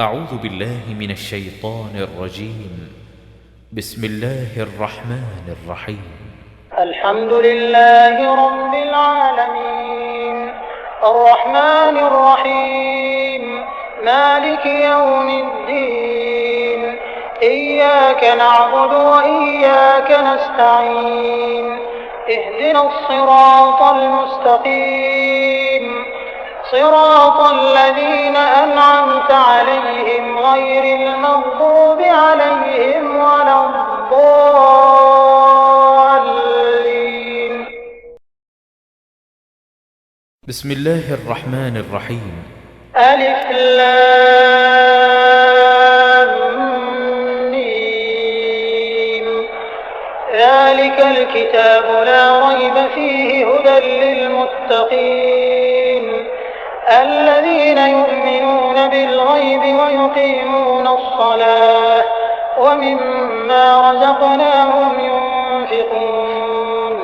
أعوذ بالله من الشيطان الرجيم. بسم الله الرحمن الرحيم. الحمد لله رب العالمين الرحمن الرحيم مالك يوم الدين إياك نعبد وإياك نستعين اهدنا الصراط المستقيم صراط الذين أنعمت عليهم غير المغضوب عليهم ولا الضالين. بسم الله الرحمن الرحيم. ألف لام ميم ذلك الكتاب لا ريب فيه هدى للمتقين الذين يؤمنون بالغيب ويقيمون الصلاة ومما رزقناهم ينفقون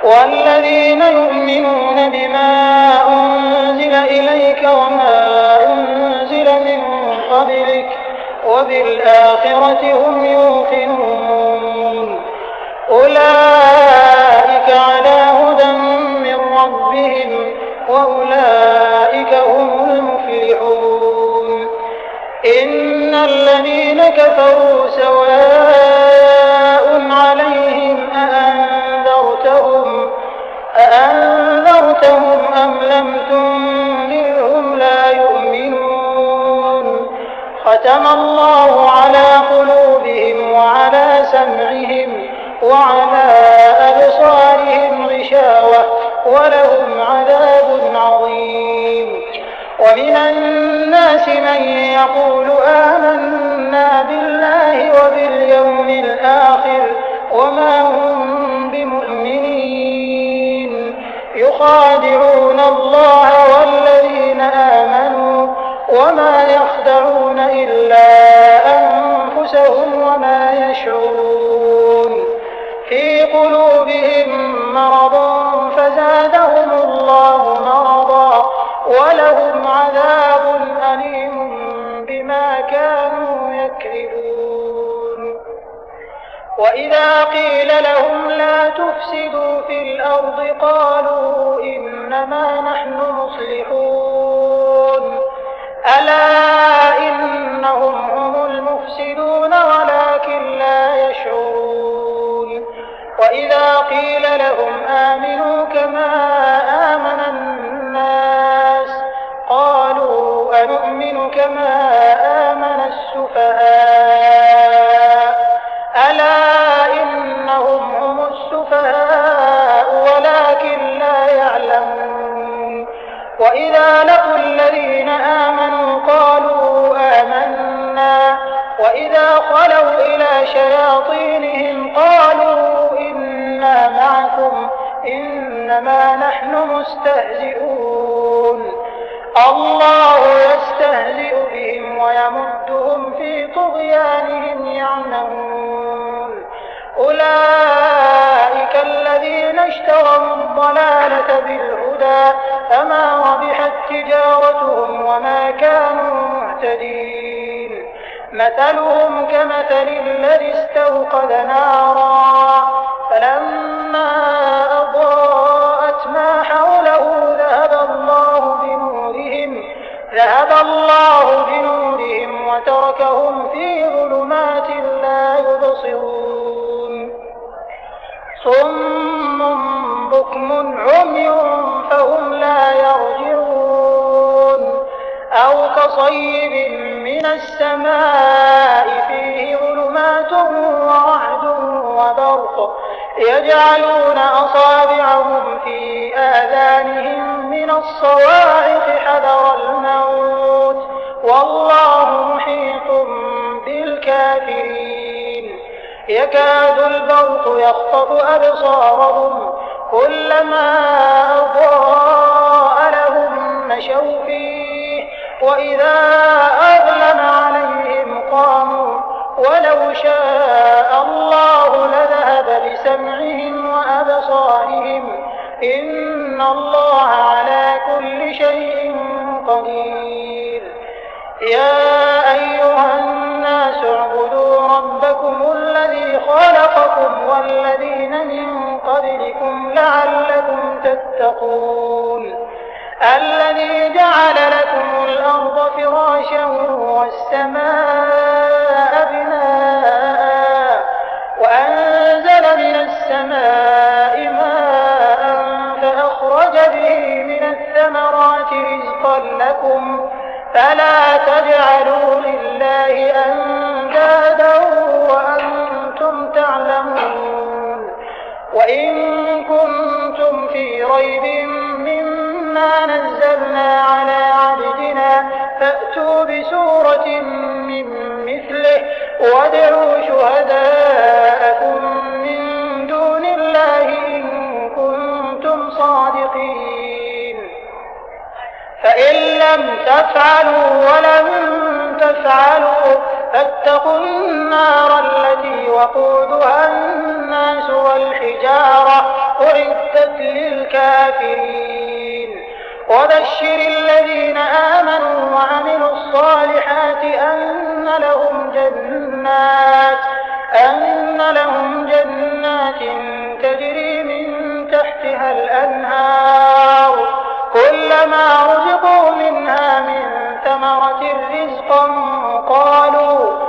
والذين يؤمنون بما أنزل إليك وما أنزل من قبلك وبالآخرة هم يوقنون أولئك على هدى من ربهم وأولئك هم المفلحون. إن الذين كفروا سواء عليهم أأنذرتهم أم لم تنذرهم لا يؤمنون ختم الله على قلوبهم وعلى سمعهم وعلى أبصارهم غشاوة ولهم عذاب عظيم. ومن الناس من يقول آمنا بالله وباليوم الآخر وما هم بمؤمنين يخادعون الله والذين آمنوا وما يخدعون إلا أنفسهم وما يشعرون. في قلوبهم مرض فزادهم الله مرضا ولهم عذاب أليم بما كانوا يكذبون. وإذا قيل لهم لا تفسدوا في الأرض قالوا إنما نحن مصلحون ألا إنهم هم المفسدون ولكن لا يشعرون. وإذا قيل لهم آمنوا كما آمن الناس قالوا أنؤمن كما آمن السفهاء ألا إنهم هم السفهاء ولكن لا يعلمون. وإذا لقوا الذين آمنوا قالوا آمنا وإذا خلوا إلى شياطينهم قالوا إنا معكم إنما نحن مستهزئون الله يستهزئ بهم ويمدهم في طغيانهم يعمهون. أولئك الذين اشتروا الضلالة بالهدى فما ربحت تجارتهم وما كانوا مهتدين. مثلهم كمثل الذي استوقد نارا فلما أضاءت ما حوله ذهب الله بنورهم وتركهم في ظلمات لا يبصرون. صم بكم عمي فهم لا يرجعون. أو كصيب من السماء فيه ظلمات ورعد وبرق يجعلون أصابعهم في آذانهم من الصواعق حذر الموت والله محيط بالكافرين. يكاد البرق يخطف أبصارهم كلما أضاء لهم مشوا فيه وإذا أظلم عليهم قاموا ولو شاء الله لذهب بسمعهم وأبصارهم إن الله على كل شيء قدير. يا خلقكم والذين من قبلكم لعلكم تتقون الذي جعل لكم الأرض فراشا والسماء بناء وأنزل من السماء ماء فأخرج به من الثمرات رزقا لكم فلا تجعلوا لله أندادا وأنتم تعلمون وإن كنتم في ريب مما نزلنا على عبدنا فأتوا بسورة من مثله وادعوا شهداءكم من دون الله إن كنتم صادقين فإن لم تفعلوا ولن تفعلوا فاتقوا النار التي وقودها الناس والحجارة أعدت للكافرين وبشر الذين آمنوا وعملوا الصالحات أن لهم جنات تجري من تحتها الأنهار كلما رزقوا منها من ثمرة رزقا قالوا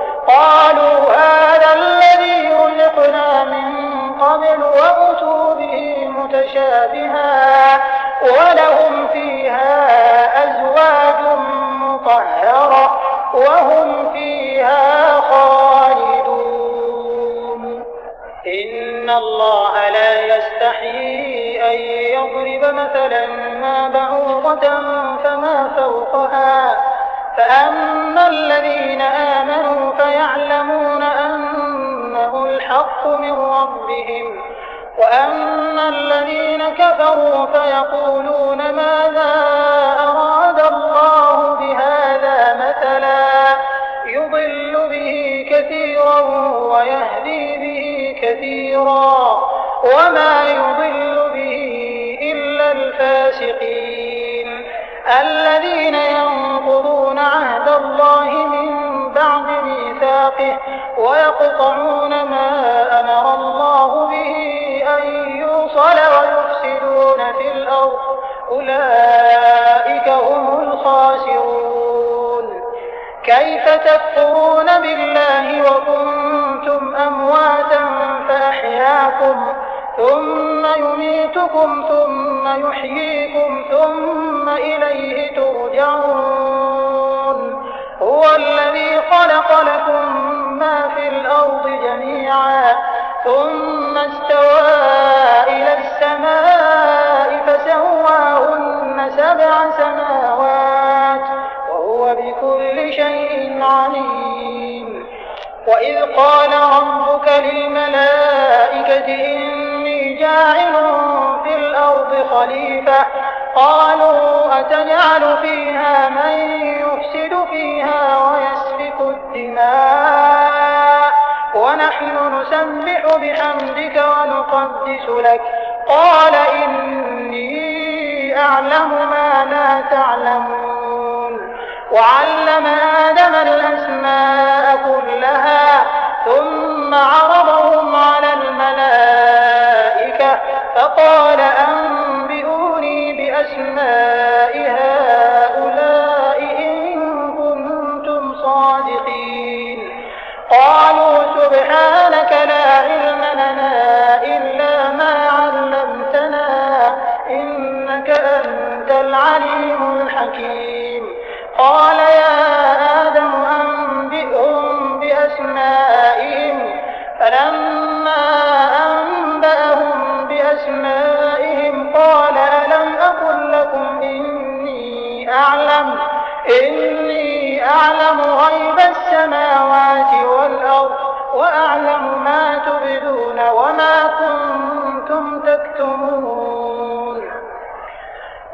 هذا الذي رزقنا من قبل وأتوا به متشابها ولهم فيها أزواج مطهرة وهم فيها خالدون إن الله لا يستحيي أن يضرب مثلا ما بعوضة فما فوقها فأما الذين آمنوا فيعلمون أنه الحق من ربهم وأما الذين كفروا فيقولون ماذا أراد الله بهذا مثلا يضل به كثيرا ويهدي به كثيرا وما يضل به إلا الفاسقين الذين ينقضون عهد الله من بعد ميثاقه ويقطعون ما أمر الله به أن يوصل ويفسدون في الأرض أولئك هم الخاسرون كيف تكفرون بالله وكنتم أمواتا فأحياكم ثم يميتكم ثم يحييكم ثم إليه ترجعون هو الذي خلق لكم ما في الأرض جميعا ثم استوى إلى السماء فسواهن 7 سماوات وهو بكل شيء عليم وإذ قال ربك للملائكة إني جاعل في الأرض خليفة قالوا أتجعل فيها من يفسد فيها ويسفك الدماء ونحن نسبح بحمدك ونقدس لك قال إني أعلم ما لا تعلمون وعلم آدم الأسماء كلها ثم عرضهم على الملائكة فقال أنبئوني بأسماء هؤلاء إن كنتم صادقين قالوا سبحانك لا علم لنا إلا ما علمتنا إنك أنت العليم الحكيم قال يا آدم أنبئهم بأسمائهم فلما أنبأهم بأسمائهم قال ألم أقل لكم إني أعلم غيب السماوات والأرض وأعلم ما تبدون وما كنتم تكتمون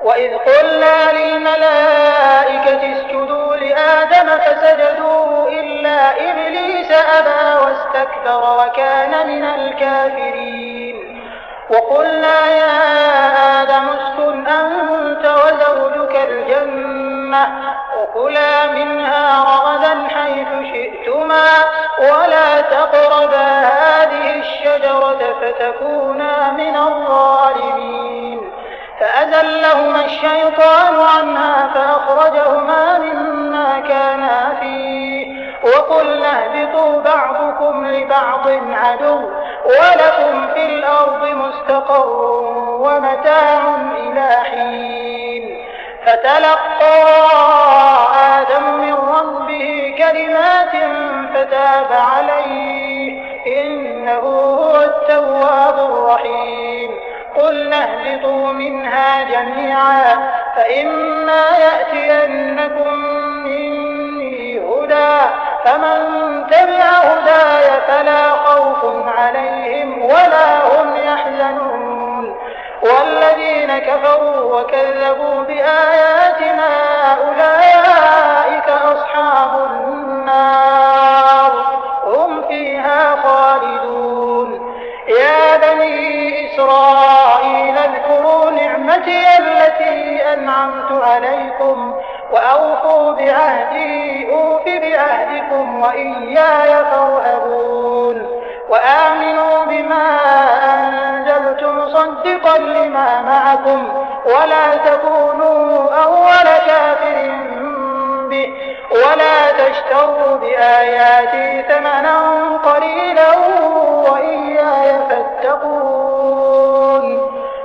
وإذ قلنا للملائكة اسجدوا لآدم فسجدوا إلا إبليس أبى واستكبر وكان من الكافرين وقلنا يا آدم اسكن أنت وزوجك الجنة وكلا منها رغدا حيث شئتما ولا تقربا هذه الشجرة فتكونا من الظالمين. فأزلهما الشيطان عنها فأخرجهما مما كانا فيه وقلنا اهبطوا بعضكم لبعض عدو ولكم في الأرض مستقر ومتاع إلى حين. فتلقى آدم من ربه كلمات فتاب عليه إنه هو التواب الرحيم. قلنا اهبطوا منها جميعا فإما يأتينكم مني هدى فمن تبع هداي فلا خوف عليهم ولا هم يحزنون. والذين كفروا وكذبوا بآياتنا أولئك أصحاب النار هم فيها خالدون. يا بني إسرائيل اذكروا نعمتي التي أنعمت عليكم وأوفوا بعهدي أوف بعهدكم وإياي فارهبون. وآمنوا بما أنزلت مصدقا لما معكم ولا تكونوا أول كافر به ولا تشتروا بآياتي ثمنا قليلا وإياي فاتقون.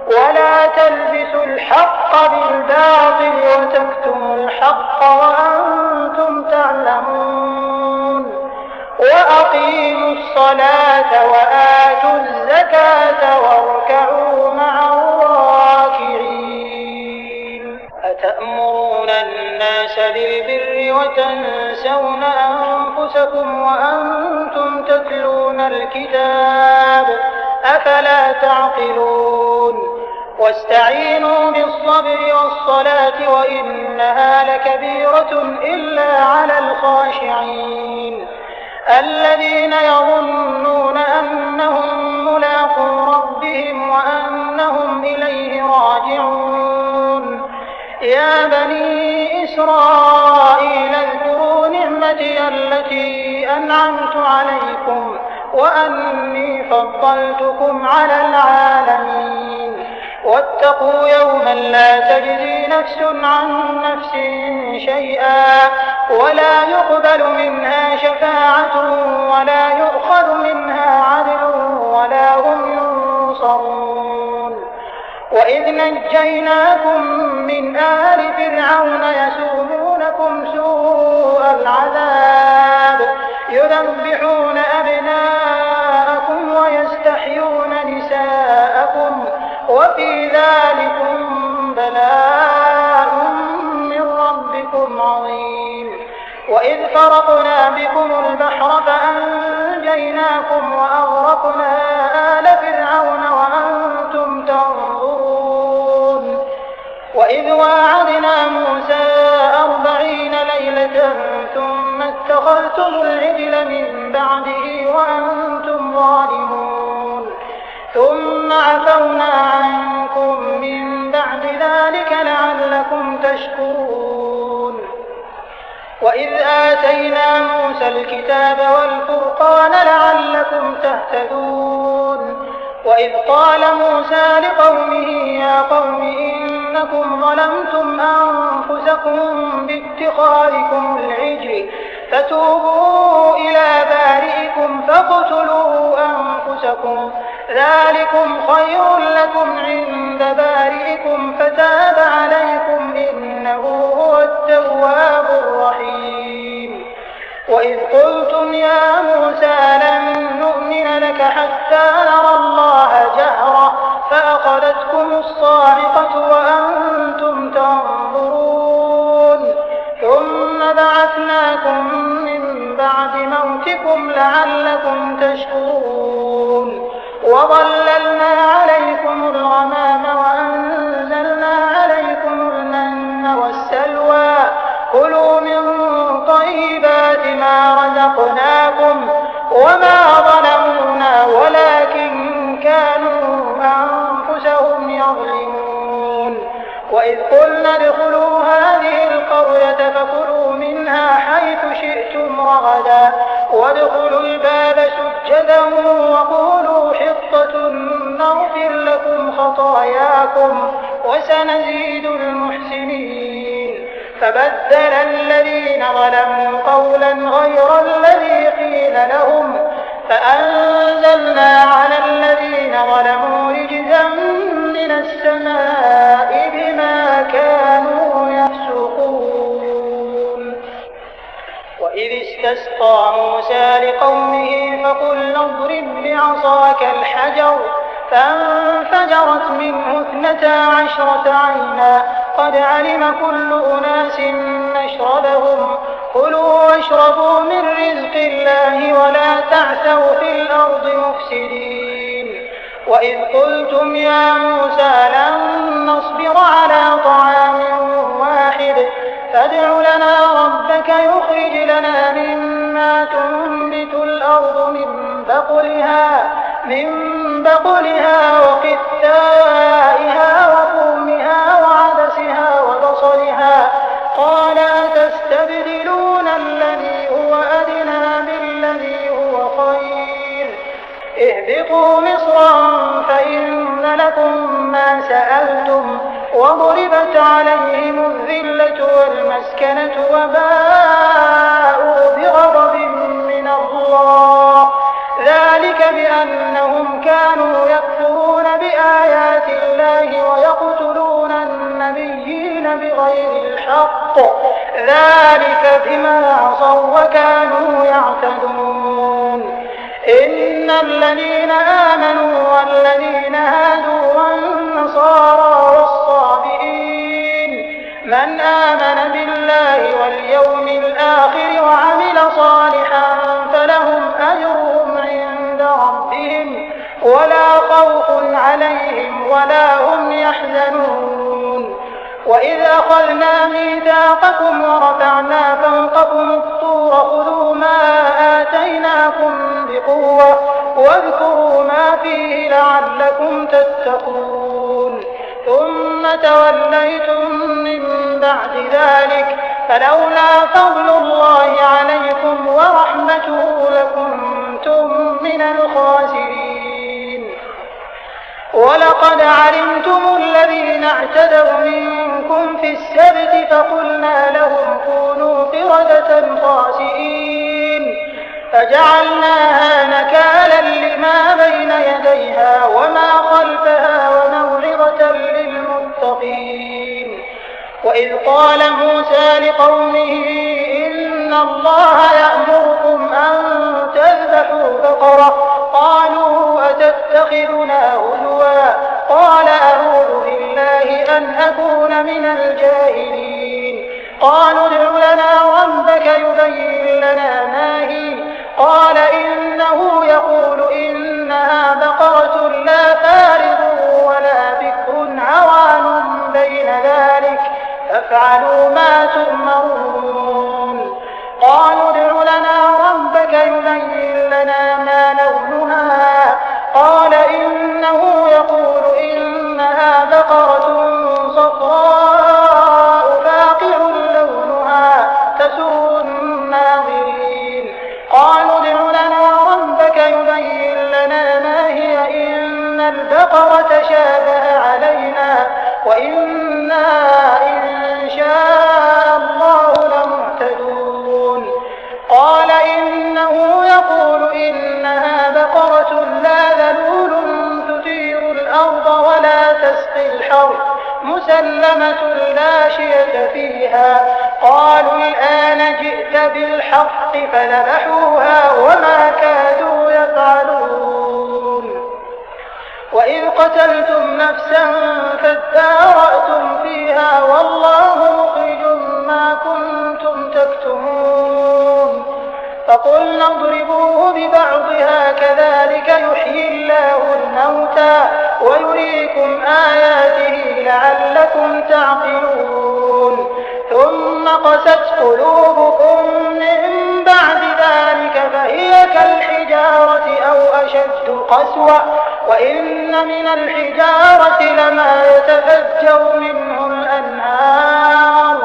ولا تلبسوا الحق بالباطل وتكتموا الحق وأنتم تعلمون. وأقيموا الصلاة وآتوا الزكاة واركعوا مع الراكعين. أتأمرون الناس بالبر وتنسون أنفسكم وأنتم تتلون الكتاب أفلا تعقلون. واستعينوا بالصبر والصلاة وإنها لكبيرة إلا على الخاشعين الذين يظنون أنهم ملاقو ربهم وأنهم إليه راجعون. يا بني إسرائيل اذكروا نعمتي التي أنعمت عليكم وأني فضلتكم على العالمين. واتقوا يوما لا تجزي نفس عن نفس شيئا ولا يقبل منها شفاعة ولا يؤخذ منها عدل ولا هم ينصرون. وإذ نجيناكم من آل فرعون يسومونكم سوء العذاب يذبحون أبناءكم ويستحيون نساءكم وفي ذلكم بلاء من ربكم عظيم. وإذ فرقنا بكم البحر فأنجيناكم وأغرقنا آل فرعون وأنتم تنظرون. وإذ واعدنا موسى 40 ليلة ثم اتخذتم العجل من بعده وأنتم ظالمون ثم عفونا عنكم من بعد ذلك لعلكم تشكرون. وإذ آتينا موسى الكتاب والفرقان لعلكم تهتدون. وإذ قال موسى لقومه يا قوم إنكم ظلمتم أنفسكم باتخاذكم العجل فتوبوا إلى بارئكم فاقتلوا أنفسكم ذلكم خير لكم عند بارئكم فتاب عليكم إنه هو التواب الرحيم. وإذ قلتم يا موسى لن نؤمن لك حتى نرى الله جهرة فأخذتكم الصاعقة وأنتم تنظرون ثم بعثناكم من بعد موتكم لعلكم تشكرون. وظللنا عليكم الغمام وأنزلنا عليكم المن والسلوى كلوا من طيبات ما رزقناكم وما ظلمونا ولكن كانوا وإذ قلنا ادخلوا هذه القرية فكلوا منها حيث شئتم رغدا وادخلوا الباب سجدا وقولوا حطة نغفر لكم خطاياكم وسنزيد المحسنين. فبدل الذين ظلموا قولا غير الذي قيل لهم فأنزلنا على الذين ظلموا رجزا من السماء بما كانوا يفسقون. وإذ استسقى موسى لقومه فقلنا اضرب بعصاك الحجر فانفجرت منه 12 عينا قد علم كل أناس مشربهم كلوا واشربوا من رزق الله ولا تعثوا في الأرض مفسدين. وإذ قلتم يا موسى لن نصبر على طعام واحد فادع لنا ربك يخرج لنا مما تنبت الأرض من بقلها وقثائها وفومها وعدسها وبصلها قال أتستبدلون الذي هو أدنى بالذي هو خير اهبطوا مصرا فإن لكم ما سألتم وضربت عليهم الذلة والمسكنة وباءوا بغضب من الله ذلك بأنهم كانوا يكفرون بآيات الله ويقتلون النبيين بغير الحق ذلك بما عصوا وكانوا يعتدون. إن الذين آمنوا والذين هادوا والنصارى والصابئين من آمن بالله واليوم الآخر وعمل صالحا فلهم أجرهم عند ربهم ولا خوف عليهم ولا هم يحزنون. وإذ أخذنا ميثاقكم ورفعنا فوقكم الطور خذوا ما آتيناكم بقوة واذكروا ما فيه لعلكم تتقون ثم توليتم من بعد ذلك فلولا فضل الله عليكم ورحمته لكنتم من الخاسرين. ولقد علمتم الذين اعتدوا منكم في السبت فقلنا لهم كونوا قردة خاسئين فجعلناها نكالا لما بين يديها وما خلفها وموعظة للمتقين. وإذ قال موسى لقومه إن الله يأمركم أن تذبحوا بقرة قالوا أتتخذنا هزوا قال أعوذ بالله أن أكون من الجاهلين. قالوا ادع لنا ربك يبين لنا ما هي قال إنه يقول إنها بقرة لا فارض ولا بكر عوان بين ذلك فافعلوا ما تؤمرون. قالوا ادع لنا ربك يبين لنا ما لونها قال إنه يقول إنها بقرة صفراء فاقع لونها تسر الناظرين. قالوا ادع لنا ربك يبين لنا ما هي إن البقرة شابه علينا وإنا إن شاء الله لمهتدون. قال إنه يقول إنها بقرة لا ذلول تثير الأرض ولا تسقي الحرث مسلمة لا شية فيها. قالوا الآن جئت بالحق فذبحوها وما كادوا يفعلون. وإذ قتلتم نفسا فادارأتم فيها والله مخرج ما كنتم تكتمون. فقلنا اضربوه ببعضها كذلك يحيي الله الموتى ويريكم آياته لعلكم تعقلون. ثم قست قلوبكم من بعد ذلك فهي كالحجارة أو أشد قسوة وإن من الحجارة لما يتفجر منه الأنهار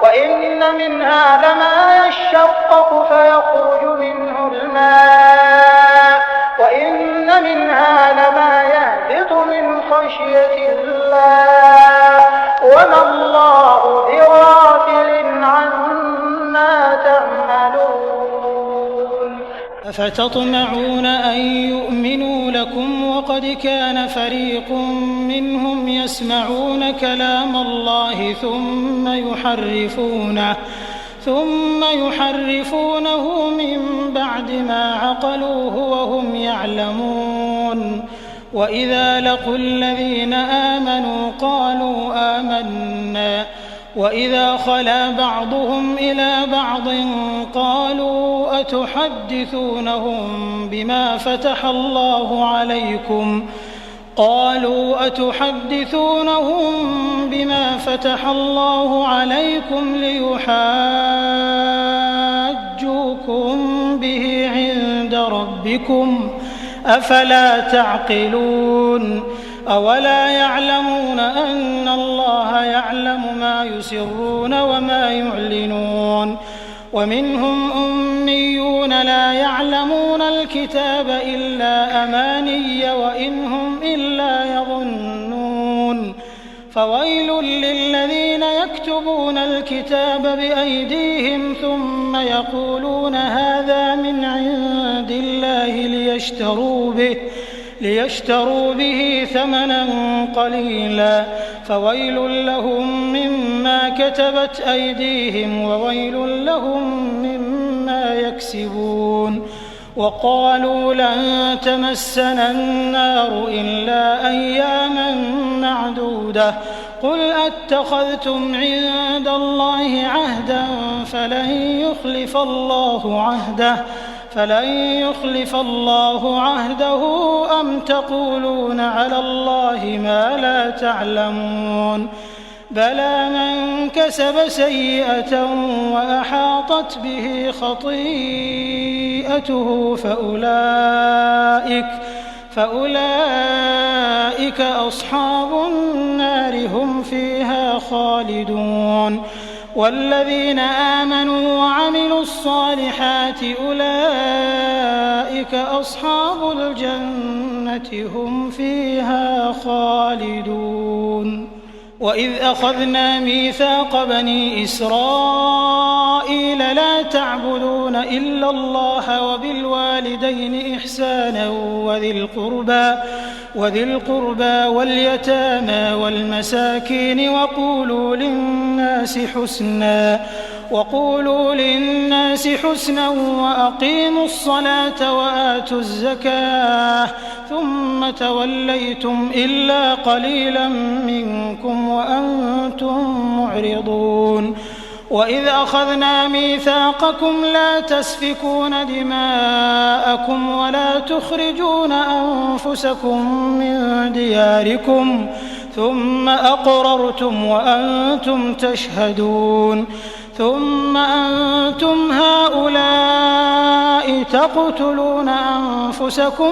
وإن منها لما يشقق فيخرج منه الماء وإن منها لما يهبط من خشية الله وما الله بغافل عما تعملون. أفتطمعون أن يؤمنوا لكم وقد كان فريق منهم يسمعون كلام الله ثم يحرفونه من بعد ما عقلوه وهم يعلمون. وإذا لقوا الذين آمنوا قالوا آمنا وإذا خلا بعضهم إلى بعض قالوا أتحدثونهم بما فتح الله عليكم ليحاجوكم به عند ربكم أفلا تعقلون. أولا يعلمون أن الله يعلم ما يسرون وما يعلنون. ومنهم أميون لا يعلمون الكتاب إلا أماني وإن هم إلا يظنون. فويل للذين يكتبون الكتاب بأيديهم ثم يقولون هذا من عند الله ليشتروا به ثمنا قليلا فويل لهم مما كتبت أيديهم وويل لهم مما يكسبون. وقالوا لن تمسنا النار إلا أياما معدودة قل أتخذتم عند الله عهدا فلن يخلف الله عهده أم تقولون على الله ما لا تعلمون. بلى من كسب سيئة وأحاطت به خطيئته فأولئك أصحاب النار هم فيها خالدون. والذين آمنوا وعملوا الصالحات أولئك أصحاب الجنة هم فيها خالدون. وإذ أخذنا ميثاق بني إسرائيل لا تعبدون إلا الله وبالوالدين إحسانا وذي القربى واليتامى والمساكين وقولوا للناس حسنا وأقيموا الصلاة وآتوا الزكاة ثم توليتم إلا قليلا منكم وأنتم معرضون. وإذ أخذنا ميثاقكم لا تسفكون دماءكم ولا تخرجون أنفسكم من دياركم ثم أقررتم وأنتم تشهدون. ثم أنتم هؤلاء تقتلون أنفسكم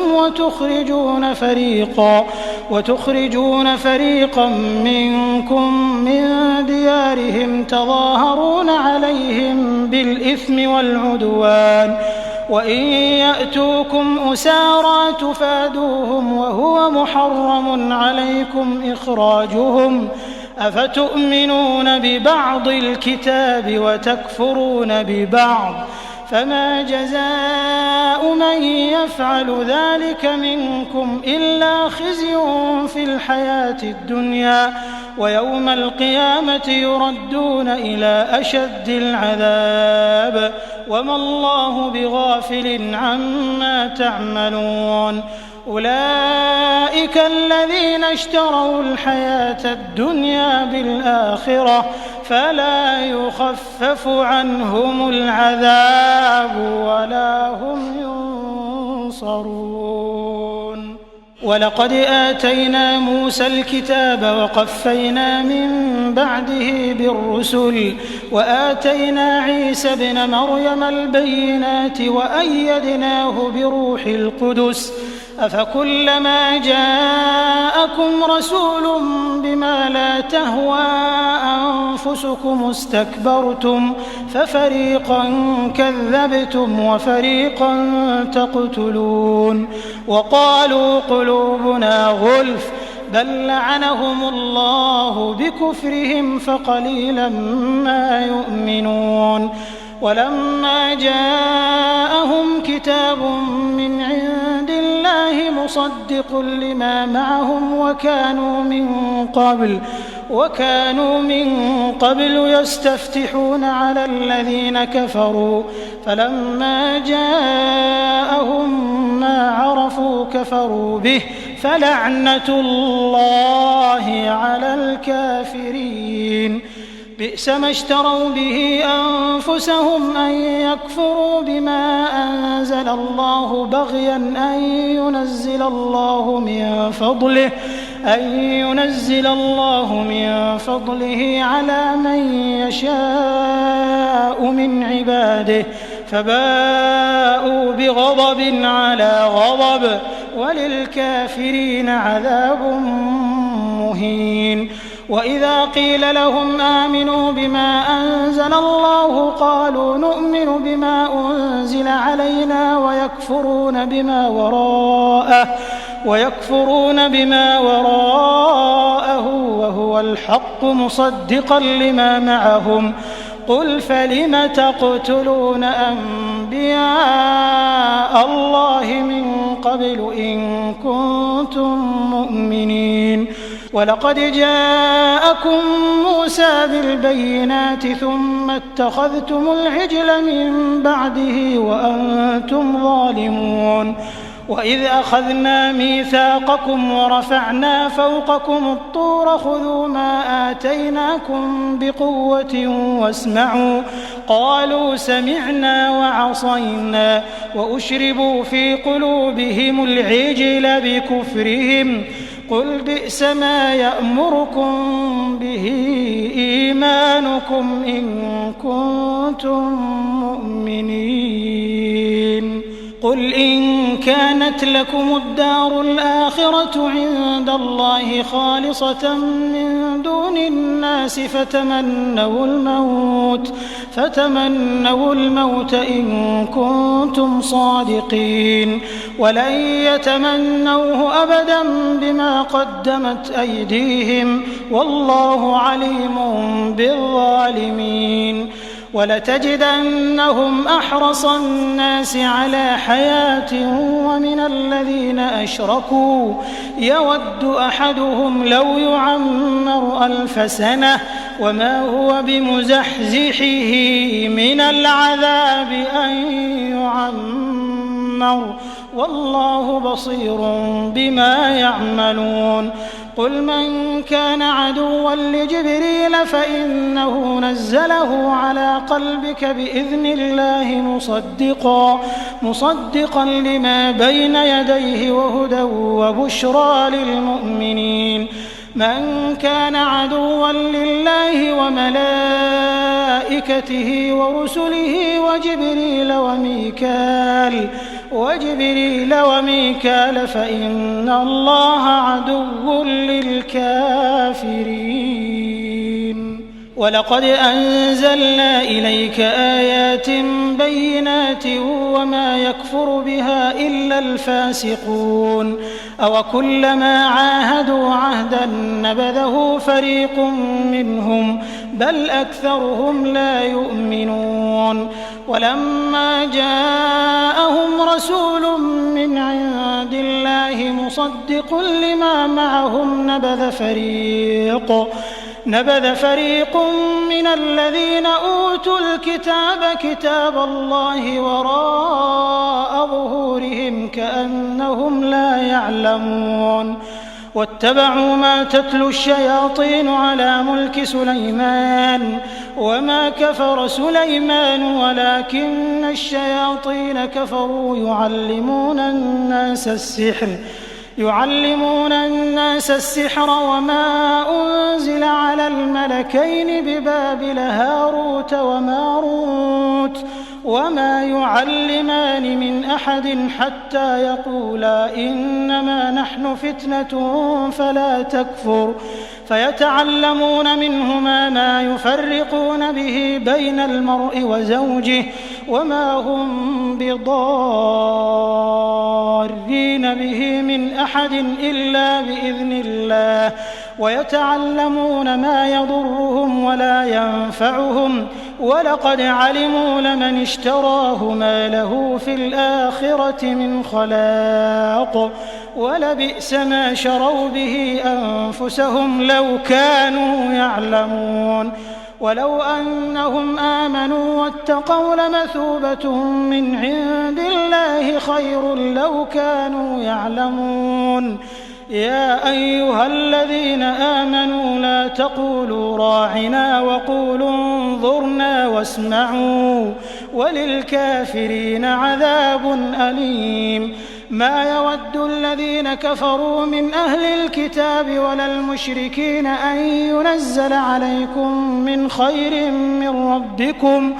وتخرجون فريقا منكم من ديارهم تظاهرون عليهم بالإثم والعدوان وإن يأتوكم أسارى تفادوهم وهو محرم عليكم إخراجهم أفتؤمنون ببعض الكتاب وتكفرون ببعض فما جزاء من يفعل ذلك منكم إلا خزي في الحياة الدنيا ويوم القيامة يردون إلى أشد العذاب وما الله بغافل عما تعملون. أولئك الذين اشتروا الحياة الدنيا بالآخرة فلا يخفف عنهم العذاب ولا هم ينصرون. ولقد آتينا موسى الكتاب وقفينا من بعده بالرسل وآتينا عيسى ابن مريم البينات وأيدناه بروح القدس أفكلما جاءكم رسول بما لا تهوى أنفسكم استكبرتم ففريقا كذبتم وفريقا تقتلون وقالوا قلوبنا غلف بل لعنهم الله بكفرهم فقليلا ما يؤمنون ولما جاءهم كتاب من عند الله مصدق لما معهم وكانوا من قبل يستفتحون على الذين كفروا فلما جاءهم ما عرفوا كفروا به فلعنة الله على الكافرين بئس ما اشتروا به أنفسهم أن يكفروا بما أنزل الله بغيا أن ينزل الله من فضله على من يشاء من عباده فباءوا بغضب على غضب وللكافرين عذاب مهين وإذا قيل لهم آمنوا بما أنزل الله قالوا نؤمن بما أنزل علينا ويكفرون بما وراءه وهو الحق مصدقا لما معهم قل فلم تقتلون أنبياء الله من قبل إن كنتم مؤمنين ولقد جاءكم موسى بالبينات ثم اتخذتم العجل من بعده وأنتم ظالمون وإذ أخذنا ميثاقكم ورفعنا فوقكم الطور خذوا ما آتيناكم بقوة واسمعوا قالوا سمعنا وعصينا وأشربوا في قلوبهم العجل بكفرهم قل بئس ما يأمركم به إيمانكم إن كنتم مؤمنين قل إن كانت لكم الدار الآخرة عند الله خالصة من دون الناس فتمنوا الموت إن كنتم صادقين ولن يتمنوه أبدا بما قدمت أيديهم والله عليم بالظالمين ولتجدنهم أحرص الناس على حياة ومن الذين أشركوا يود أحدهم لو يعمر 1000 سنة وما هو بمزحزحه من العذاب أن يعمر والله بصير بما يعملون قل من كان عدوا لجبريل فإنه نزله على قلبك بإذن الله مصدقا لما بين يديه وهدى وبشرى للمؤمنين من كان عدوا لله وملائكته ورسله وجبريل وميكال فإن الله عدو للكافرين ولقد أنزلنا إليك آيات بينات وما يكفر بها إلا الفاسقون أوكلما عاهدوا عهدا نبذه فريق منهم بل أكثرهم لا يؤمنون ولما جاءهم رسول من عند الله مصدق لما معهم نبذ فريق من الذين أوتوا الكتاب كتاب الله وراء ظهورهم كأنهم لا يعلمون واتبعوا ما تتلو الشياطين على ملك سليمان وما كفر سليمان ولكن الشياطين كفروا يعلمون الناس السحر وما أنزل على الملكين ببابل هاروت وماروت وما يعلمان من أحد حتى يقولا إنما نحن فتنة فلا تكفر فيتعلمون منهما ما يفرقون به بين المرء وزوجه وما هم بضارين به من أحد إلا بإذن الله ويتعلمون ما يضرهم ولا ينفعهم ولقد علموا لمن اشتراه ما له في الآخرة من خلاق ولبئس ما شروا به أنفسهم لو كانوا يعلمون ولو أنهم آمنوا واتقوا لمثوبة من عند الله خير لو كانوا يعلمون يا أيها الذين آمنوا لا تقولوا راعنا وقولوا انظرنا واسمعوا وللكافرين عذاب أليم ما يود الذين كفروا من أهل الكتاب ولا المشركين أن ينزل عليكم من خير من ربكم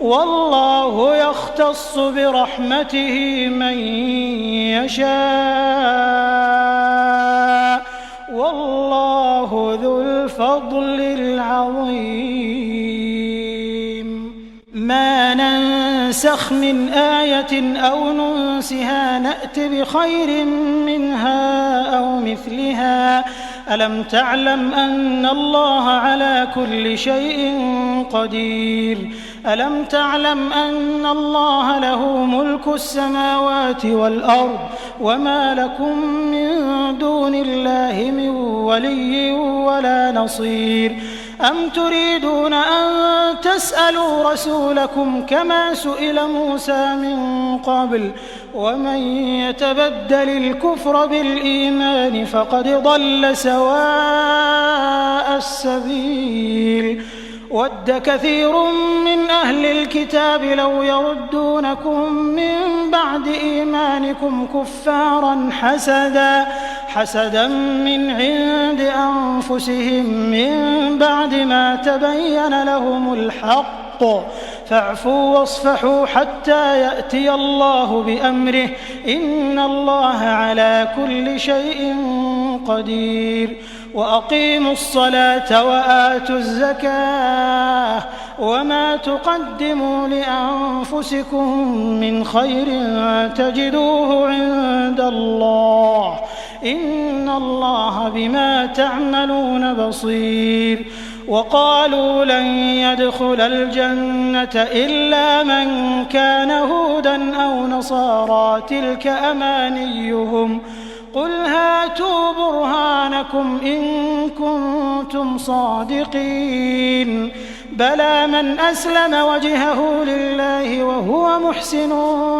والله يختص برحمته من يشاء والله ذو الفضل العظيم ما ننسخ من آية أو ننسها نأت بخير منها أو مثلها ألم تعلم أن الله على كل شيء قدير ألم تعلم أن الله له ملك السماوات والأرض وما لكم من دون الله من ولي ولا نصير أم تريدون أن تسألوا رسولكم كما سئل موسى من قبل ومن يتبدل الكفر بالإيمان فقد ضل سواء السبيل ود كثير من أهل الكتاب لو يردونكم من بعد إيمانكم كفارا حسدا من عند أنفسهم من بعد ما تبين لهم الحق فاعفوا واصفحوا حتى يأتي الله بأمره إن الله على كل شيء قدير وأقيموا الصلاة وآتوا الزكاة وما تقدموا لأنفسكم من خير تجدوه عند الله إن الله بما تعملون بصير وقالوا لن يدخل الجنة إلا من كان هودا أو نصارى تلك أمانيهم قل هاتوا برهانكم إن كنتم صادقين بلى من أسلم وجهه لله وهو محسن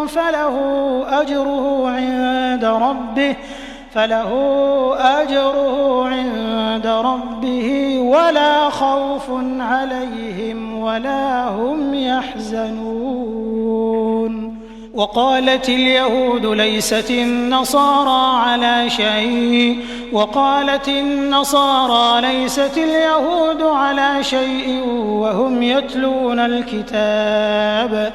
فله أجره عند ربه ولا خوف عليهم ولا هم يحزنون وقالت اليهود ليست النصارى على شيء وقالت النصارى ليست اليهود على شيء وهم يتلون الكتاب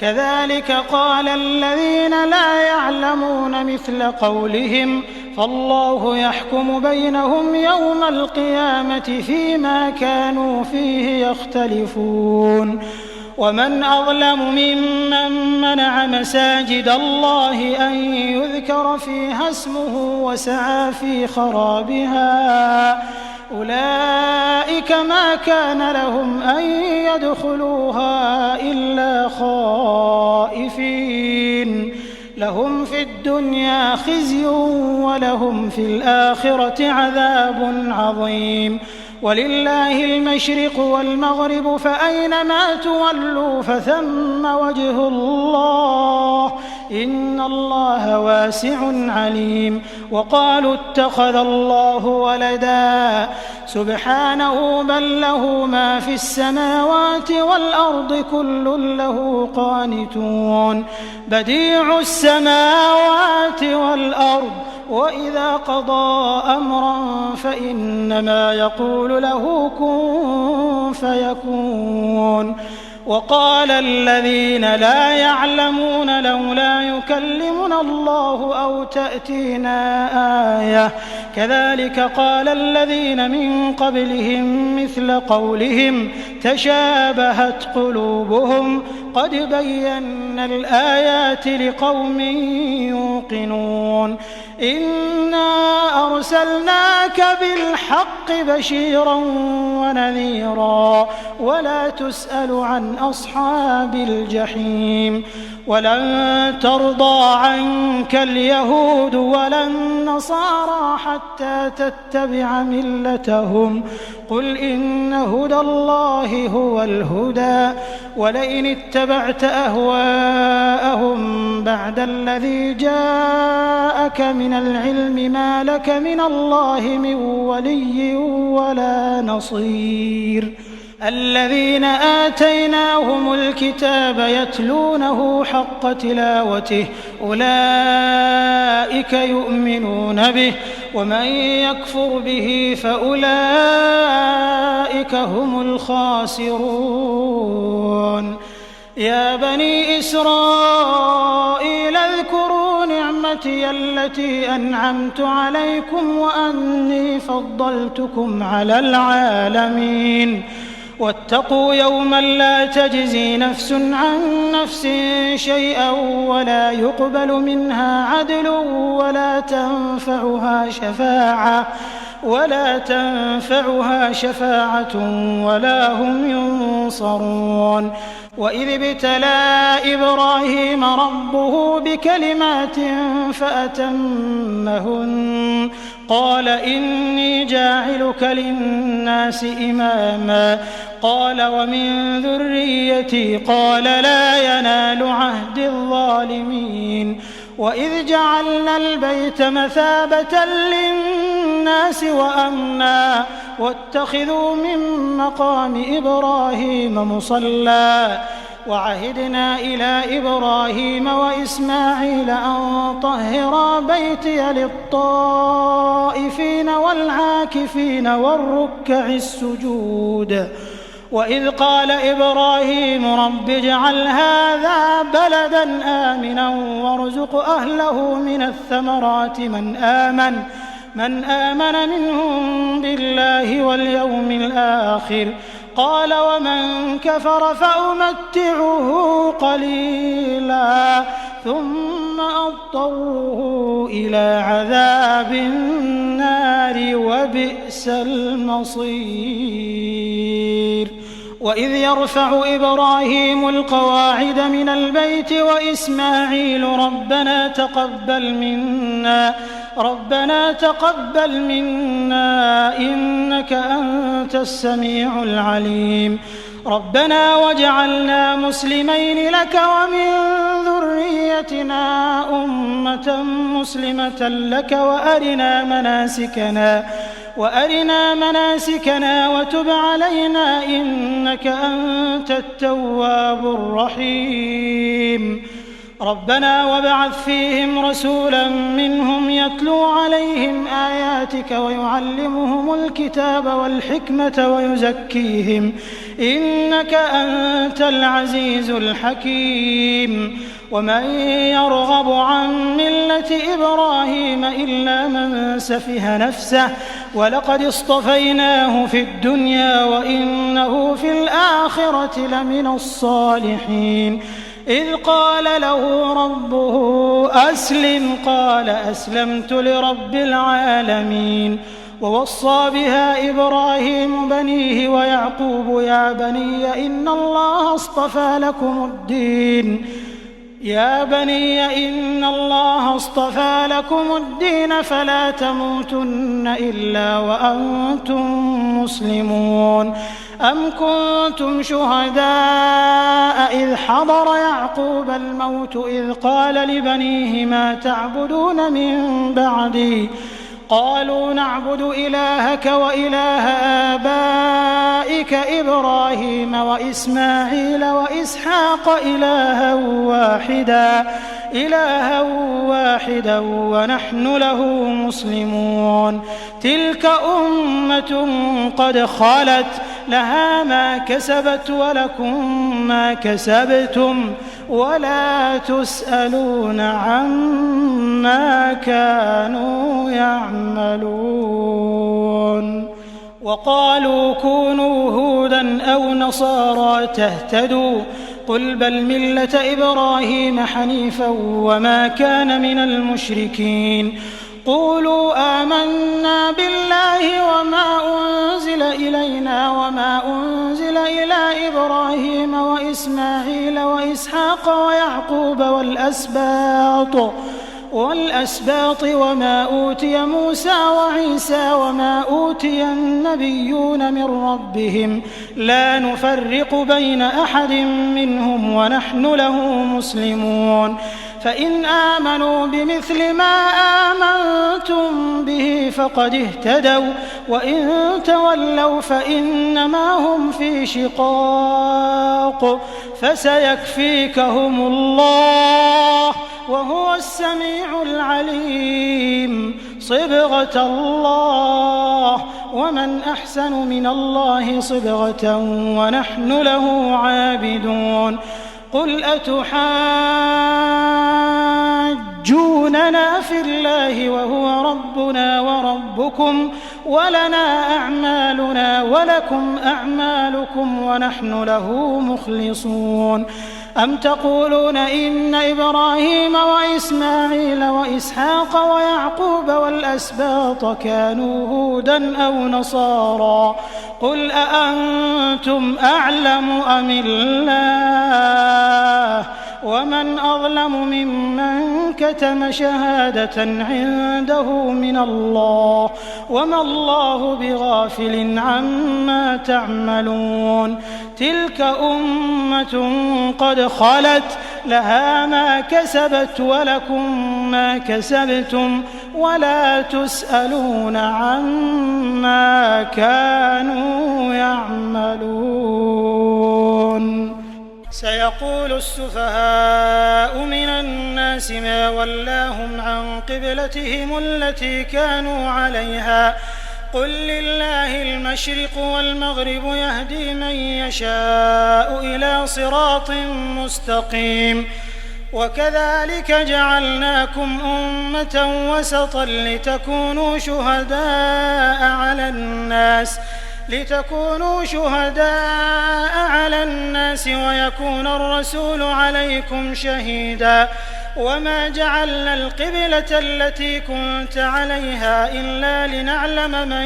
كذلك قال الذين لا يعلمون مثل قولهم فالله يحكم بينهم يوم القيامة فيما كانوا فيه يختلفون ومن أظلم ممن منع مساجد الله أن يذكر فيها اسمه وسعى في خرابها أولئك ما كان لهم أن يدخلوها إلا خائفين لهم في الدنيا خزي ولهم في الآخرة عذاب عظيم ولله المشرق والمغرب فأينما تولوا فثم وجه الله إن الله واسع عليم وقالوا اتخذ الله ولدا سبحانه بل له ما في السماوات والأرض كل له قانتون بديع السماوات والأرض وإذا قضى أمرا فإنما يقول له كن فيكون وقال الذين لا يعلمون لولا يكلمنا الله أو تأتينا آية كذلك قال الذين من قبلهم مثل قولهم تشابهت قلوبهم قد بينا الآيات لقوم يوقنون إنا أرسلناك بالحق بشيرا ونذيرا ولا تسأل عن أصحاب الجحيم ولن ترضى عنك اليهود ولا النصارى حتى تتبع ملتهم قل إن هدى الله هو الهدى ولئن اتبعت أهواءهم بعد الذي جاءك من العلم ما لك من الله من ولي ولا نصير الذين آتيناهم الكتاب يتلونه حق تلاوته أولئك يؤمنون به ومن يكفر به فأولئك هم الخاسرون يا بني إسرائيل اذكروا نعمتي التي أنعمت عليكم وأني فضلتكم على العالمين واتقوا يوما لا تجزي نفس عن نفس شيئا ولا يقبل منها عدل ولا تنفعها شفاعة ولا هم ينصرون وإذ ابتلى إبراهيم ربه بكلمات فأتمهن قال إني جاعلك للناس إماما قال ومن ذريتي قال لا ينال عهد الظالمين وإذ جعلنا البيت مثابة للناس وأمنا واتخذوا من مقام إبراهيم مصلى وعهدنا إلى إبراهيم وإسماعيل أن طهرا بيتي للطائفين والعاكفين والركع السجود وإذ قال إبراهيم رب اجعل هذا بلدا آمنا وارزق أهله من الثمرات من آمن منهم بالله واليوم الآخر قال ومن كفر فأمتعه قليلا ثم أضطره إلى عذاب النار وبئس المصير وإذ يرفع إبراهيم القواعد من البيت وإسماعيل ربنا تقبل منا إنك أنت السميع العليم ربنا واجعلنا مسلمين لك ومن ذريتنا أمة مسلمة لك وأرنا مناسكنا وتب علينا إنك أنت التواب الرحيم ربنا وابعث فيهم رسولا منهم يتلو عليهم آياتك ويعلمهم الكتاب والحكمة ويزكيهم إنك أنت العزيز الحكيم ومن يرغب عن ملة إبراهيم إلا من سفه نفسه ولقد اصطفيناه في الدنيا وإنه في الآخرة لمن الصالحين إذ قال له ربه أسلم قال أسلمت لرب العالمين ووصى بها إبراهيم بنيه ويعقوب يا بني إن الله اصطفى لكم الدين فلا تموتن إلا وأنتم مسلمون أم كنتم شهداء إذ حضر يعقوب الموت إذ قال لبنيه ما تعبدون من بعدي قالوا نعبد إلهك وإله آبائك إبراهيم وإسماعيل وإسحاق إلها واحدا ونحن له مسلمون تلك أمة قد خلت لها ما كسبت ولكم ما كسبتم ولا تسألون عما كانوا يعملون. وقالوا كونوا هودا أو نصارى تهتدوا قل بل ملة إبراهيم حنيفا وما كان من المشركين. قولوا آمنا بالله وما أنزل إلينا وما أنزل إلى إبراهيم وإسماعيل وإسحاق ويعقوب والأسباط وما أوتي موسى وعيسى وما أوتي النبيون من ربهم لا نفرق بين أحد منهم ونحن له مسلمون. فإن آمنوا بمثل ما آمنتم به فقد اهتدوا وإن تولوا فإنما هم في شقاق فسيكفيكهم الله وهو السميع العليم. صبغة الله ومن أحسن من الله صبغة ونحن له عابدون. قل أتحاجوننا في الله وهو ربنا وربكم ولنا أعمالنا ولكم أعمالكم ونحن له مخلصون. أم تقولون إن إبراهيم وإسماعيل وإسحاق ويعقوب والأسباط كانوا هودا أو نصارى قل أأنتم أعلم أم الله ومن أظلم ممن كتم شهادة عنده من الله وما الله بغافل عما تعملون. تلك أمة قد خلت لها ما كسبت ولكم ما كسبتم ولا تسألون عما كانوا يعملون. سيقول السفهاء من الناس ما ولاهم عن قبلتهم التي كانوا عليها قل لله المشرق والمغرب يهدي من يشاء إلى صراط مستقيم. وكذلك جعلناكم أمة وسطا لتكونوا شهداء على الناس ويكون الرسول عليكم شهيدا. وما جعلنا القبلة التي كنت عليها إلا لنعلم من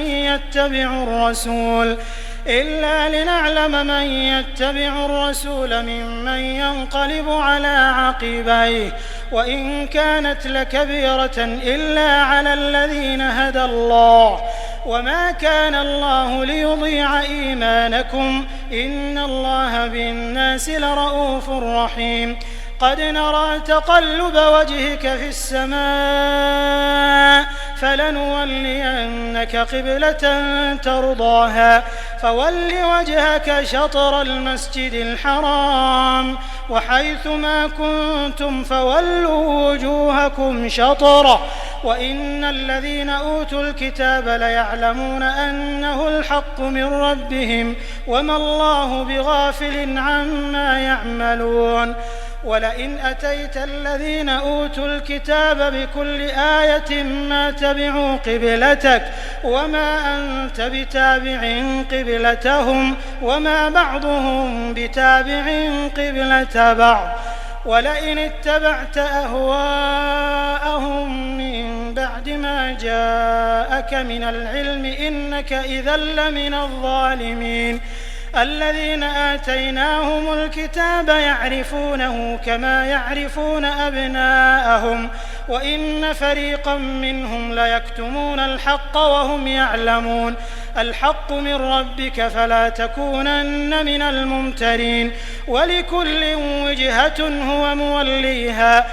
يتبع الرسول ممن ينقلب على عقبيه وإن كانت لكبيرة إلا على الذين هدى الله وما كان الله ليضيع إيمانكم إن الله بالناس لرؤوف رحيم. قد نرى تقلب وجهك في السماء فلنولينك قبلة ترضاها فول وجهك شطر المسجد الحرام وحيث ما كنتم فولوا وجوهكم شطره وإن الذين أوتوا الكتاب ليعلمون أنه الحق من ربهم وما الله بغافل عما يعملون. ولئن أتيت الذين أوتوا الكتاب بكل آية ما تبعوا قبلتك وما أنت بتابع قبلتهم وما بعضهم بتابع قبلة بعض. ولئن اتبعت أهواءهم من بعد ما جاءك من العلم إنك إذا لمن الظالمين. الذين آتيناهم الكتاب يعرفونه كما يعرفون أبناءهم وإن فريقا منهم ليكتمون الحق وهم يعلمون. الحق من ربك فلا تكونن من الممترين. ولكل وجهة هو موليها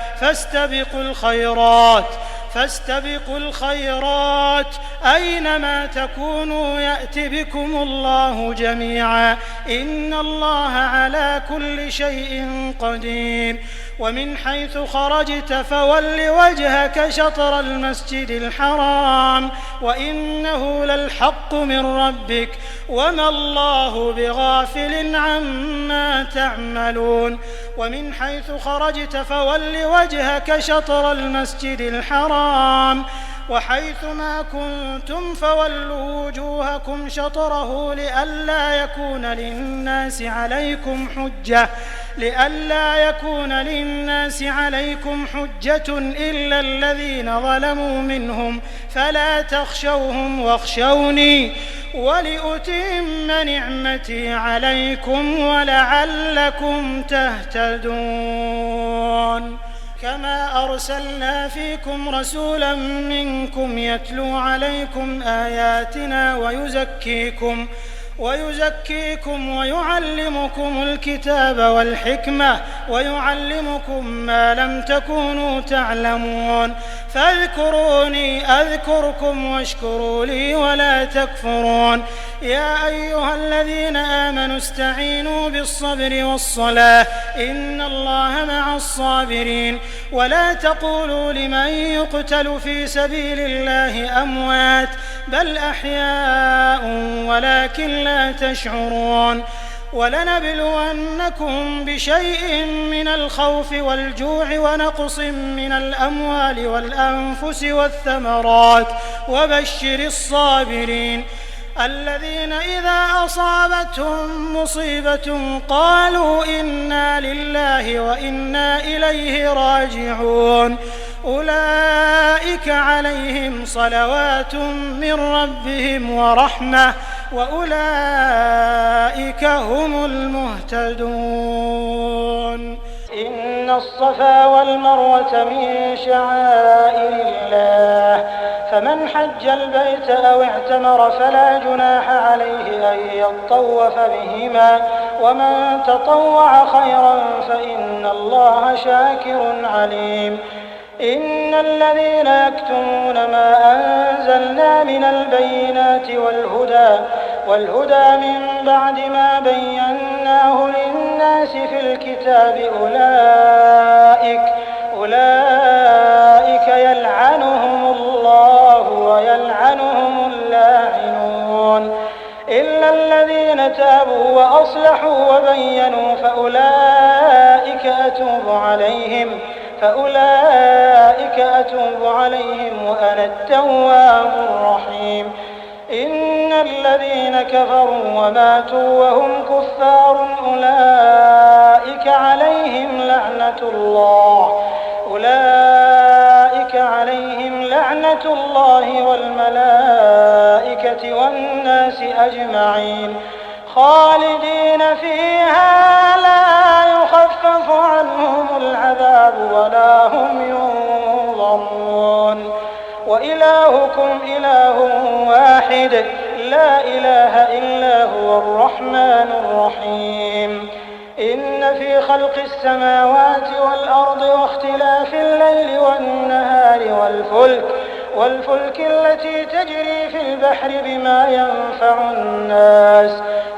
فاستبقوا الخيرات أينما تكونوا يأت بكم الله جميعا إن الله على كل شيء قدير. ومن حيث خرجت فول وجهك شطر المسجد الحرام وإنه للحق من ربك وما الله بغافل عما تعملون ومن حيث خرجت فول وجهك شطر المسجد الحرام وحيث ما كنتم فولوا وجوهكم شطره لئلا يكون للناس عليكم حجة إلا الذين ظلموا منهم فلا تخشوهم واخشوني ولأتم نعمتي عليكم ولعلكم تهتدون كما أرسلنا فيكم رسولا منكم يتلو عليكم آياتنا ويزكيكم ويعلمكم الكتاب والحكمة ويعلمكم ما لم تكونوا تعلمون فاذكروني أذكركم واشكروا لي ولا تكفرون يا أيها الذين آمنوا استعينوا بالصبر والصلاة إن الله مع الصابرين ولا تقولوا لمن يقتل في سبيل الله أموات بل أحياء ولكن لا تشعرون ولنبلونكم بشيء من الخوف والجوع ونقص من الأموال والأنفس والثمرات وبشر الصابرين الذين إذا أصابتهم مصيبة قالوا إنا لله وإنا إليه راجعون أولئك عليهم صلوات من ربهم ورحمة وأولئك هم المهتدون إن الصفا والمروة من شعائر الله فمن حج البيت أو اعتمر فلا جناح عليه أن يطوف بهما ومن تطوع خيرا فإن الله شاكر عليم إن الذين يكتمون ما أنزلنا من البينات والهدى من بعد ما بيناه للناس في الكتاب أولئك يلعنهم الله ويلعنهم اللاعنون إلا الذين تابوا وأصلحوا وبينوا فأولئك أتوب عليهم وأنا التواب الرحيم إن الذين كفروا وماتوا وهم كفار أولئك عليهم لعنة الله والملائكة والناس أجمعين خالدين فيها لا يخفف عنهم العذاب ولا هم ينظرون وإلهكم إله واحد لا إله إلا هو الرحمن الرحيم إن في خلق السماوات والأرض واختلاف الليل والنهار والفلك التي تجري في البحر بما ينفع الناس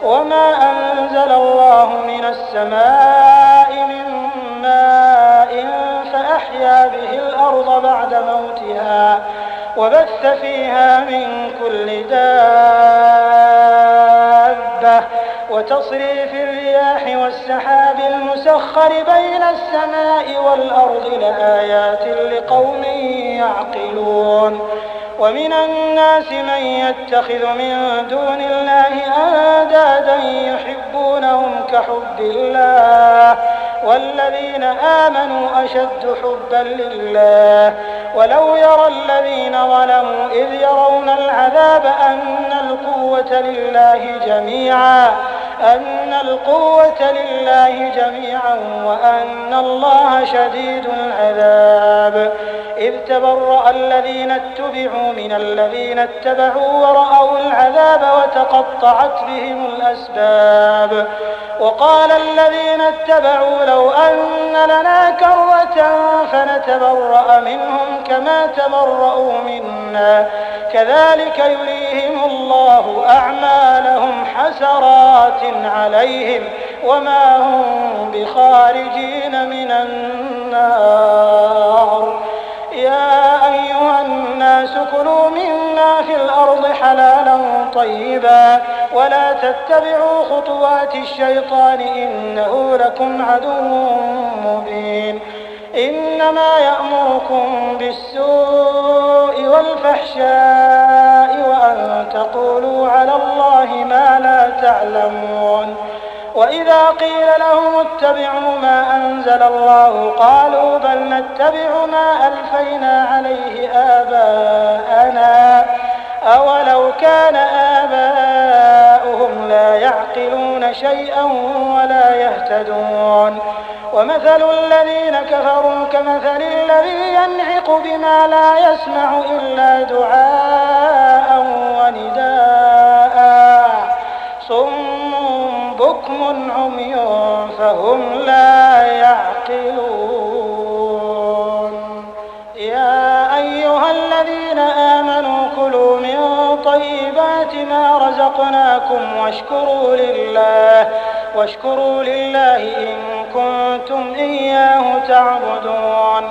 وما أنزل الله من السماء من ماء فأحيا به الأرض بعد موتها وبث فيها من كل دابة وتصريف الرياح والسحاب المسخر بين السماء والأرض لآيات لقوم يعقلون ومن الناس من يتخذ من دون الله أندادا يحبونهم كحب الله والذين آمنوا أشد حبا لله ولو يرى الذين ظلموا إذ يرون العذاب أن القوة لله جميعا وأن الله شديد العذاب إذ تبرأ الذين اتبعوا من الذين اتبعوا ورأوا العذاب وتقطعت بهم الأسباب وقال الذين اتبعوا لو أن لنا كرة فنتبرأ منهم كما تبرأوا منا كذلك يريهم الله أعمالهم حسرات عليهم وما هم بخارجين من النار طيبا ولا تتبعوا خطوات الشيطان إنه لكم عدو مبين إنما يأمركم بالسوء والفحشاء وأن تقولوا على الله ما لا تعلمون وإذا قيل لهم اتبعوا ما أنزل الله قالوا بل نتبع ما ألفينا عليه آباءنا أولو كان آباؤهم لا يعقلون شيئا ولا يهتدون ومثل الذين كفروا كمثل الذي ينعق بما لا يسمع إلا دعاء ونداء صم بكم عمي فهم لا يعقلون يا أيها الذين آمنوا كلوا من طيبات ما رزقناكم واشكروا لله إن كنتم إياه تعبدون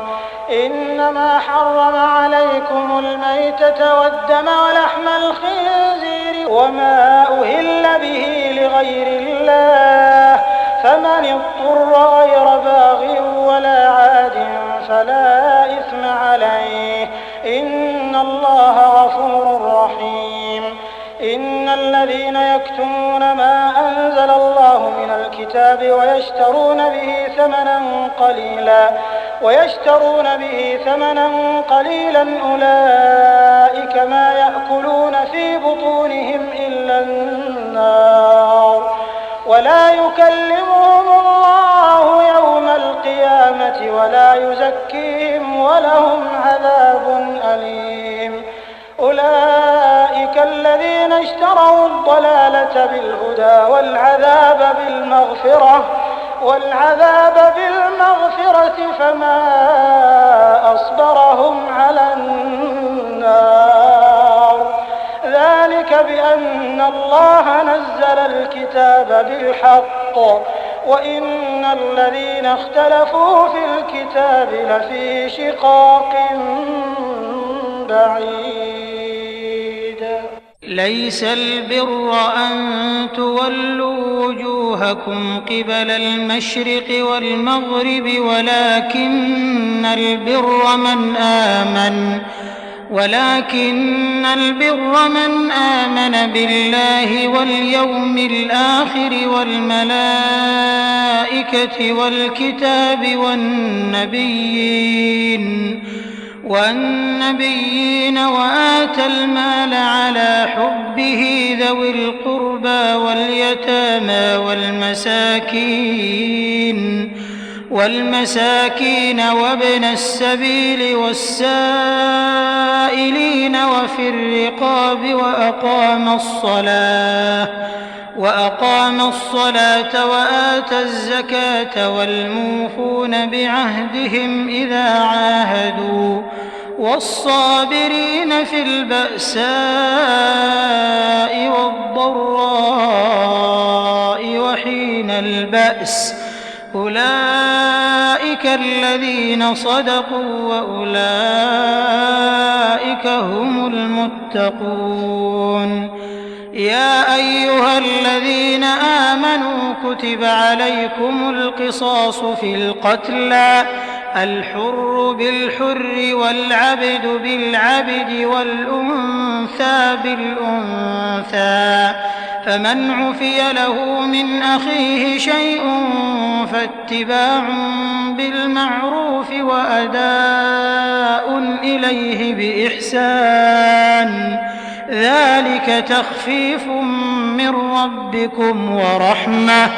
إنما حرم عليكم الميتة والدم ولحم الخنزير وما أهل به لغير الله فمن اضطر غير باغ ولا عاد فلا إثم عليه إن الله غفور رحيم إن الذين يكتمون ما أنزل الله من الكتاب ويشترون به ثمنا قليلا أولئك ما يأكلون في بطونهم إلا النار ولا يكلمهم الله يوم القيامة ولا يزكيهم ولهم عذاب أليم أولئك الذين اشتروا الضلالة بالهدى والعذاب بالمغفرة فما أصبرهم على النار ذلك بأن الله نزل الكتاب بالحق وإن الذين اختلفوا في الكتاب لفي شقاق بعيد ليس البر أن تولوا وجوهكم قبل المشرق والمغرب ولكن البر من آمن بالله واليوم الآخر والملائكة والكتاب والنبيين وآتى المال على حبه ذوي القربى واليتامى والمساكين وابن السبيل والسائلين وفي الرقاب وأقام الصلاة وآتى الزكاة والموفون بعهدهم إذا عاهدوا والصابرين في البأساء والضراء وحين البأس أولئك الذين صدقوا وأولئك هم المتقون يا أيها الذين آمنوا كتب عليكم القصاص في القتلى الحر بالحر والعبد بالعبد والأنثى بالأنثى فمن عفي له من أخيه شيء فاتباع بالمعروف وأداء إليه بإحسان ذلك تخفيف من ربكم ورحمة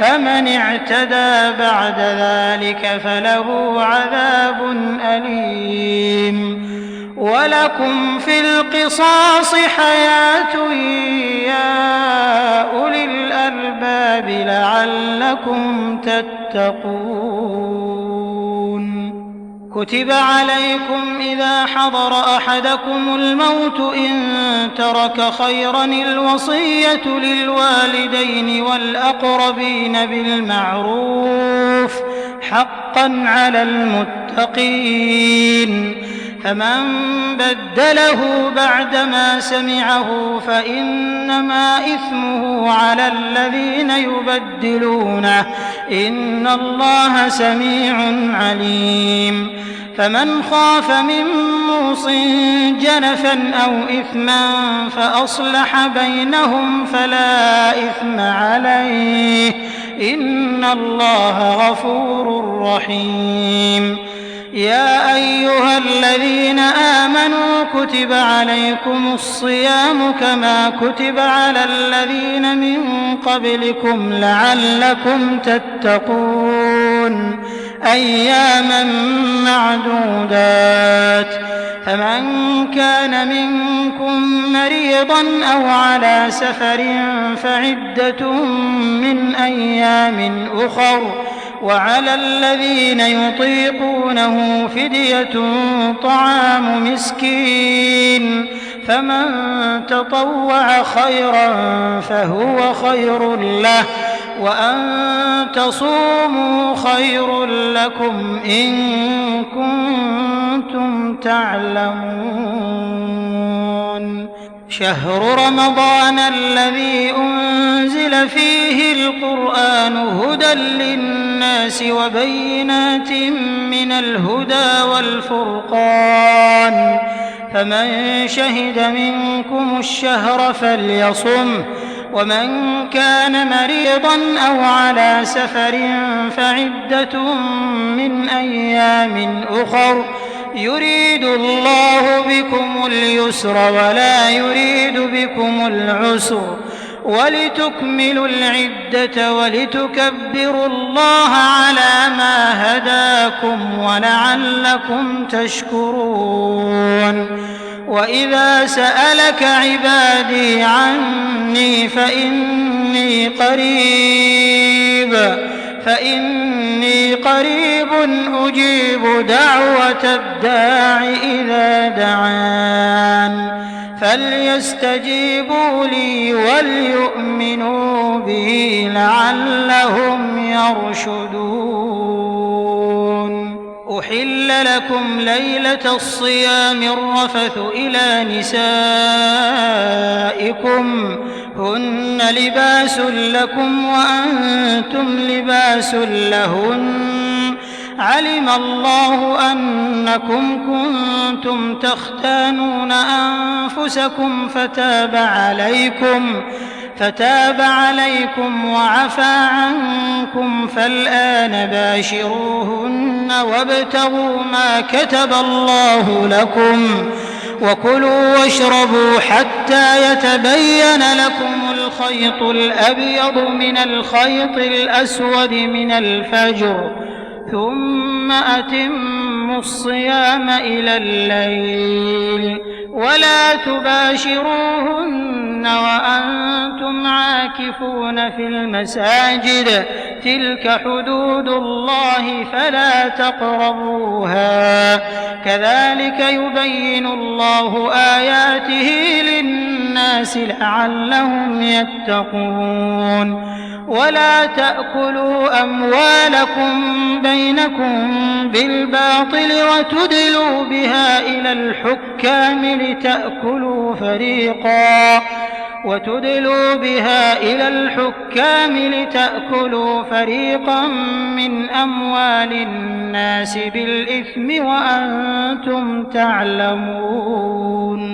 فمن اعتدى بعد ذلك فله عذاب أليم ولكم في القصاص حياة يا أولي الألباب لعلكم تتقون كتب عليكم إذا حضر أحدكم الموت إن ترك خيرا الوصية للوالدين والأقربين بالمعروف حقا على المتقين فمن بدله بعدما سمعه فإنما إثمه على الذين يبدلونه إن الله سميع عليم فمن خاف من موص جنفا أو إثما فأصلح بينهم فلا إثم عليه إن الله غفور رحيم يا أيها الذين آمنوا كتب عليكم الصيام كما كتب على الذين من قبلكم لعلكم تتقون أياما معدودات فمن كان منكم مريضا أو على سفر فعدة من أيام أخر وعلى الذين يطيقونه فدية طعام مسكين فمن تطوع خيرا فهو خير له وأن تصوموا خير لكم إن كنتم تعلمون شهر رمضان الذي أنزل فيه القرآن هدى للناس وبينات من الهدى والفرقان فمن شهد منكم الشهر فليصمه ومن كان مريضا أو على سفر فعدة من أيام أخر يريد الله بكم اليسر ولا يريد بكم العسر ولتكملوا العدة ولتكبروا الله على ما هداكم ولعلكم تشكرون وإذا سألك عبادي عني فإني قريب أجيب دعوة الداع إذا دعان فليستجيبوا لي وليؤمنوا بي لعلهم يرشدون أحل لكم ليلة الصيام الرفث إلى نسائكم هن لباس لكم وأنتم لباس لهن علم الله أنكم كنتم تختانون أنفسكم فتاب عليكم وعفى عنكم فالآن باشروهن وابتغوا ما كتب الله لكم وكلوا واشربوا حتى يتبين لكم الخيط الأبيض من الخيط الأسود من الفجر ثم أتموا الصيام إلى الليل ولا تباشروهن وأنتم عاكفون في المساجد تلك حدود الله فلا تقربوها كذلك يبين الله آياته للناس لعلهم يتقون ولا تأكلوا أموالكم بينكم بالباطل وتدلوا بها إلى الحكام لتأكلوا فريقا من أموال الناس بالإثم وأنتم تعلمون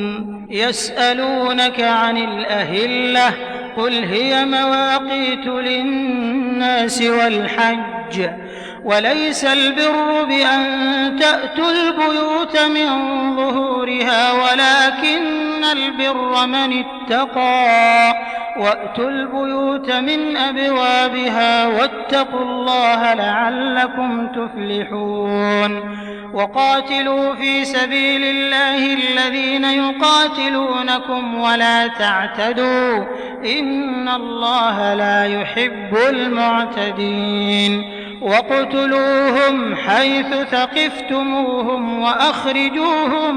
يسألونك عن الأهلة قل هي مواقيت للناس والحج وليس البر بأن تأتوا البيوت من ظهورها ولكن البر من اتقى وأتوا البيوت من أبوابها واتقوا الله لعلكم تفلحون وقاتلوا في سبيل الله الذين يقاتلونكم ولا تعتدوا إن الله لا يحب المعتدين واقتلوهم حيث ثقفتموهم وأخرجوهم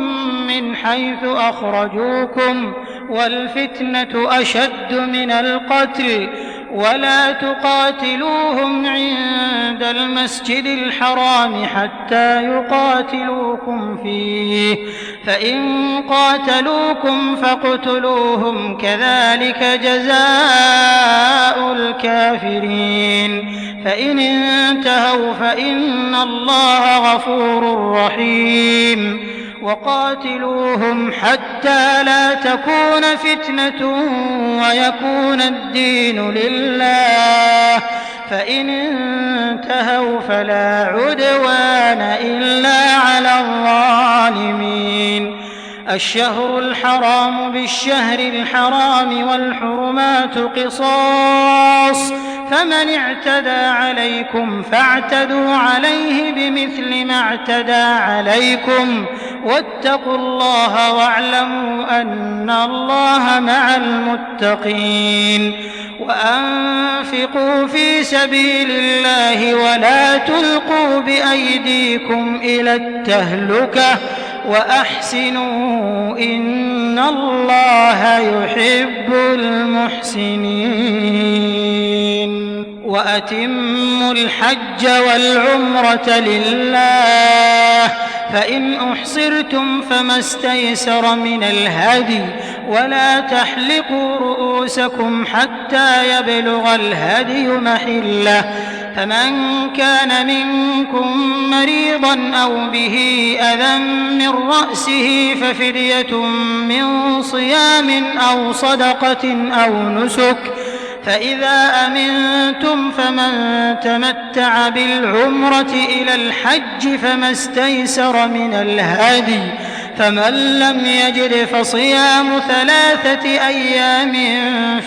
من حيث أخرجوكم والفتنة أشد من القتل ولا تقاتلوهم عند المسجد الحرام حتى يقاتلوكم فيه فإن قاتلوكم فاقتلوهم كذلك جزاء الكافرين فإن انتهوا فإن الله غفور رحيم وقاتلوهم حتى لا تكون فتنة ويكون الدين لله فإن انتهوا فلا عدوان إلا على الظالمين الشهر الحرام بالشهر الحرام والحرمات قصاص فمن اعتدى عليكم فاعتدوا عليه بمثل ما اعتدى عليكم واتقوا الله واعلموا أن الله مع المتقين وأنفقوا في سبيل الله ولا تلقوا بأيديكم إلى التهلكة وأحسنوا إن الله يحب المحسنين وأتموا الحج والعمرة لله فإن أحصرتم فما استيسر من الهدي ولا تحلقوا رؤوسكم حتى يبلغ الهدي محله فمن كان منكم مريضا أو به أذى من رأسه ففدية من صيام أو صدقة أو نسك فإذا أمنتم فمن تمتع بالعمرة إلى الحج فما استيسر من الهدي فمن لم يجد فصيام 3 أيام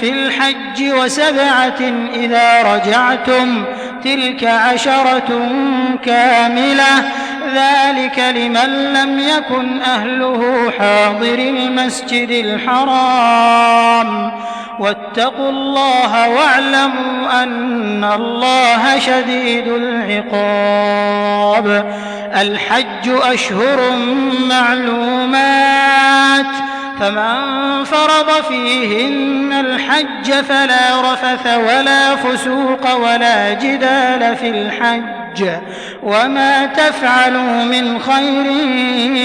في الحج و7 إذا رجعتم تلك 10 كاملة ذلك لمن لم يكن أهله حاضر المسجد الحرام واتقوا الله واعلموا أن الله شديد العقاب الحج أشهر معلومات فمن فرض فيهن الحج فلا رفث ولا فسوق ولا جدال في الحج وما تفعلوا من خير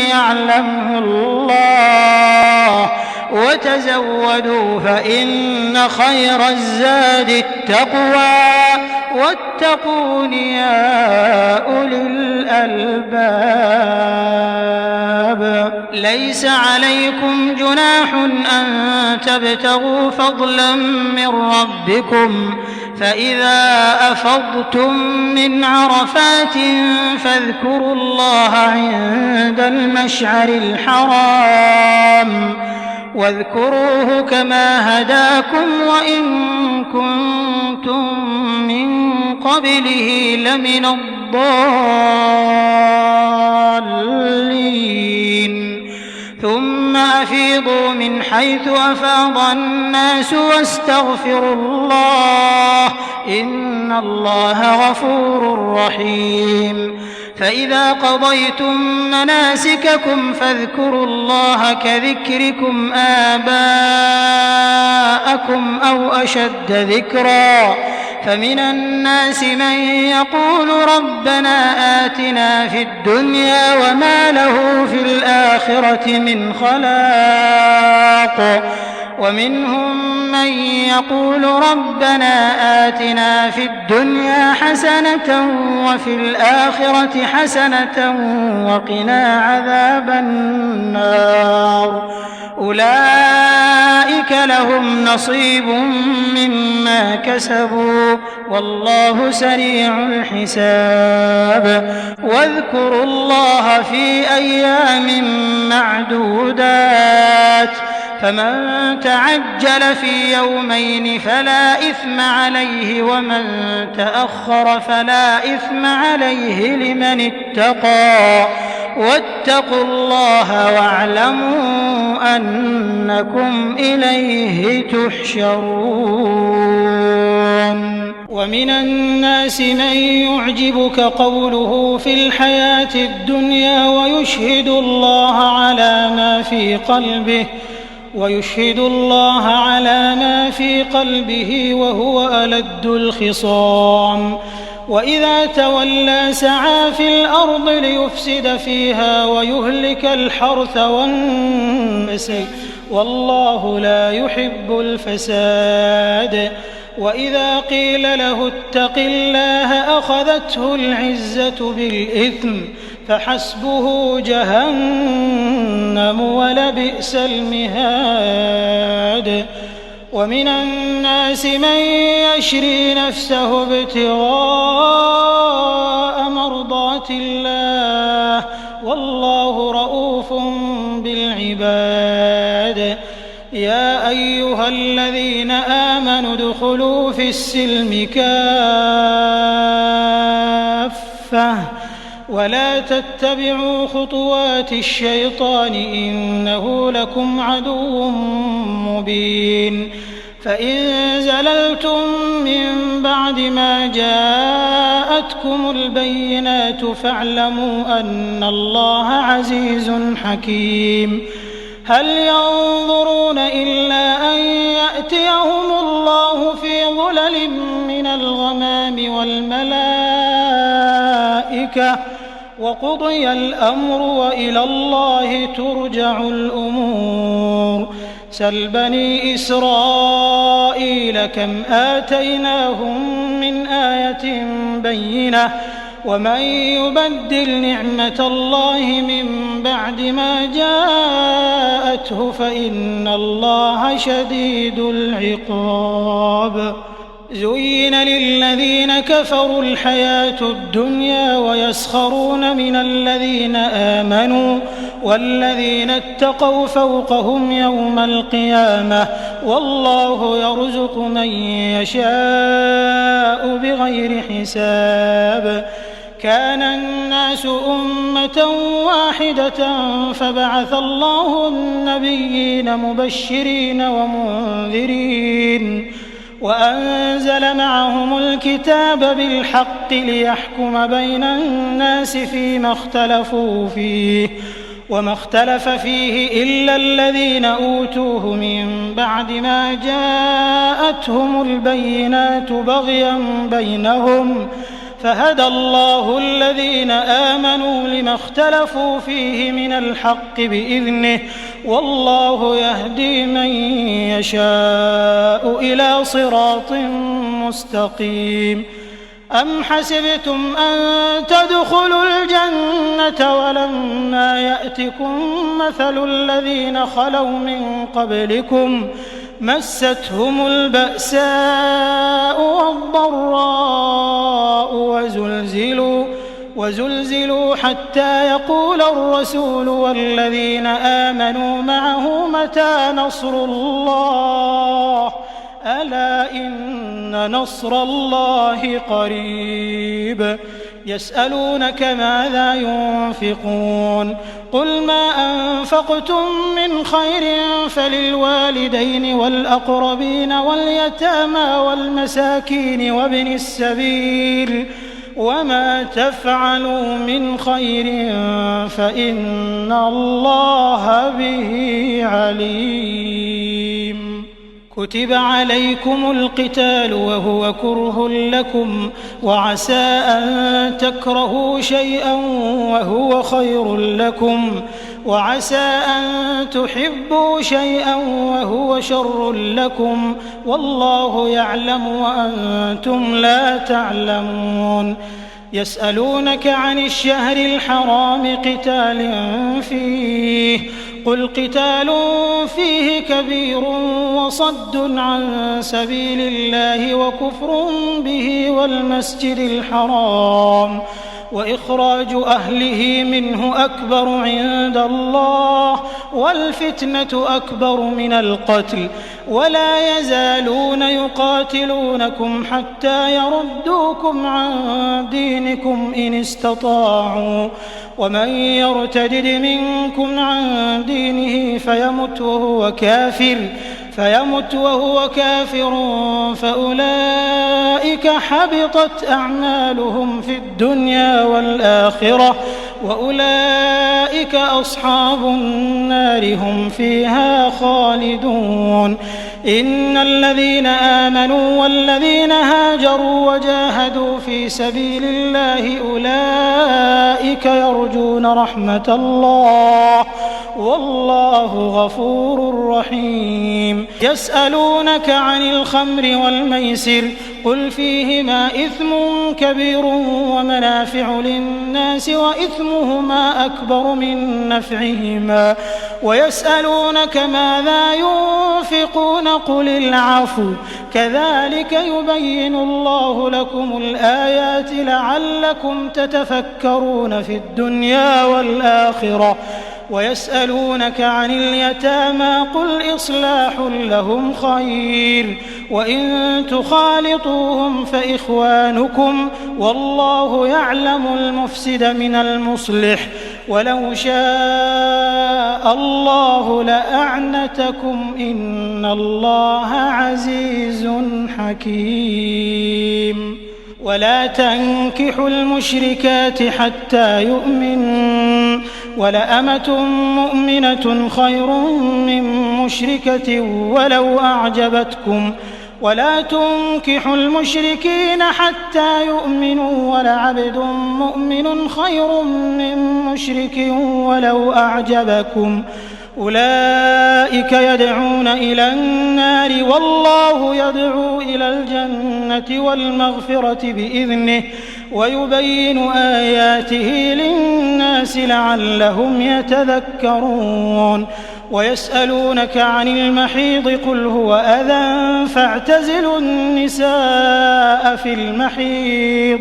يعلمه الله وتزودوا فإن خير الزاد التقوى واتقون يا أولي الألباب ليس عليكم جناح أن تبتغوا فضلا من ربكم فإذا أفضتم من عرفات فاذكروا الله عند المشعر الحرام واذكروه كما هداكم وإن كنتم من قبله لمن الضالين ثم أفيضوا من حيث أفاض الناس واستغفروا الله إن الله غفور رحيم فإذا قضيتم مناسككم فاذكروا الله كذكركم آباءكم أو أشد ذكرا فمن الناس من يقول ربنا آتنا في الدنيا وما له في الآخرة من خلاق ومنهم من يقول ربنا آتنا في الدنيا حسنة وفي الآخرة حسنة وقنا عذاب النار أولئك لهم نصيب مما كسبوا والله سريع الحساب واذكروا الله في أيام معدودات فمن تعجل في يومين فلا إثم عليه ومن تأخر فلا إثم عليه لمن اتقى واتقوا الله واعلموا أنكم إليه تحشرون ومن الناس من يعجبك قوله في الحياة الدنيا ويشهد الله على ما في قلبه ويشهد الله على ما في قلبه وهو ألد الخصام وإذا تولى سعى في الأرض ليفسد فيها ويهلك الحرث والنسل والله لا يحب الفساد وإذا قيل له اتق الله أخذته العزة بالإثم فحسبه جهنم ولبئس المهاد ومن الناس من يشري نفسه ابتغاء مرضات الله والله رؤوف بالعباد يا أيها الذين آمنوا ادخلوا في السلم كافة ولا تتبعوا خطوات الشيطان إنه لكم عدو مبين فإن زللتم من بعد ما جاءتكم البينات فاعلموا أن الله عزيز حكيم هل ينظرون إلا أن يأتيهم الله في ظلل من الغمام والملائكة وقضي الأمر وإلى الله ترجع الأمور سل بني إسرائيل كم آتيناهم من آية بينة ومن يبدل نعمة الله من بعد ما جاءته فإن الله شديد العقاب زين للذين كفروا الحياة الدنيا ويسخرون من الذين آمنوا والذين اتقوا فوقهم يوم القيامة والله يرزق من يشاء بغير حساب كان الناس أمة واحدة فبعث الله النبيين مبشرين ومنذرين وأنزل معهم الكتاب بالحق ليحكم بين الناس فيما اختلفوا فيه وما اختلف فيه إلا الذين أوتوه من بعد ما جاءتهم البينات بغيا بينهم فهدى الله الذين آمنوا لما اختلفوا فيه من الحق بإذنه والله يهدي من يشاء إلى صراط مستقيم أم حسبتم أن تدخلوا الجنة ولما يأتكم مثل الذين خلوا من قبلكم مستهم البأساء والضراء وزلزلوا حتى يقول الرسول والذين آمنوا معه متى نصر الله ألا إن نصر الله قريب يسألونك ماذا ينفقون قل ما أنفقتم من خير فللوالدين والأقربين واليتامى والمساكين وابن السبيل وما تفعلوا من خير فإن الله به عليم كتب عليكم القتال وهو كره لكم وعسى أن تكرهوا شيئا وهو خير لكم وعسى أن تحبوا شيئا وهو شر لكم والله يعلم وأنتم لا تعلمون يسألونك عن الشهر الحرام قتال فيه قل قتال فيه كبير وصد عن سبيل الله وكفر به والمسجد الحرام وإخراج أهله منه أكبر عند الله والفتنة أكبر من القتل ولا يزالون يقاتلونكم حتى يردوكم عن دينكم إن استطاعوا ومن يرتدد منكم عن دينه فيمت وهو كافر فأولئك حبطت أعمالهم في الدنيا والآخرة وأولئك أولئك أصحاب النار هم فيها خالدون إن الذين آمنوا والذين هاجروا وجاهدوا في سبيل الله أولئك يرجون رحمة الله والله غفور رحيم يسألونك عن الخمر والميسر قل فيهما إثم كبير ومنافع للناس وإثمهما أكبر من نفعهما ويسألونك ماذا ينفقون قل العفو كذلك يبين الله لكم الآيات لعلكم تتفكرون في الدنيا والآخرة ويسألونك عن اليتامى قل إصلاح لهم خير وإن تخالطوهم فإخوانكم والله يعلم المفسد من المصلح ولو شاء الله لأعنتكم إن الله عزيز حكيم ولا تنكحوا المشركات حتى يؤمنوا ولأمة مؤمنة خير من مشركة ولو أعجبتكم ولا تنكحوا المشركين حتى يؤمنوا ولعبد مؤمن خير من مشرك ولو أعجبكم أولئك يدعون إلى النار والله يدعو إلى الجنة والمغفرة بإذنه ويبين آياته للناس لعلهم يتذكرون ويسألونك عن المحيض قل هو أذى فاعتزلوا النساء في المحيض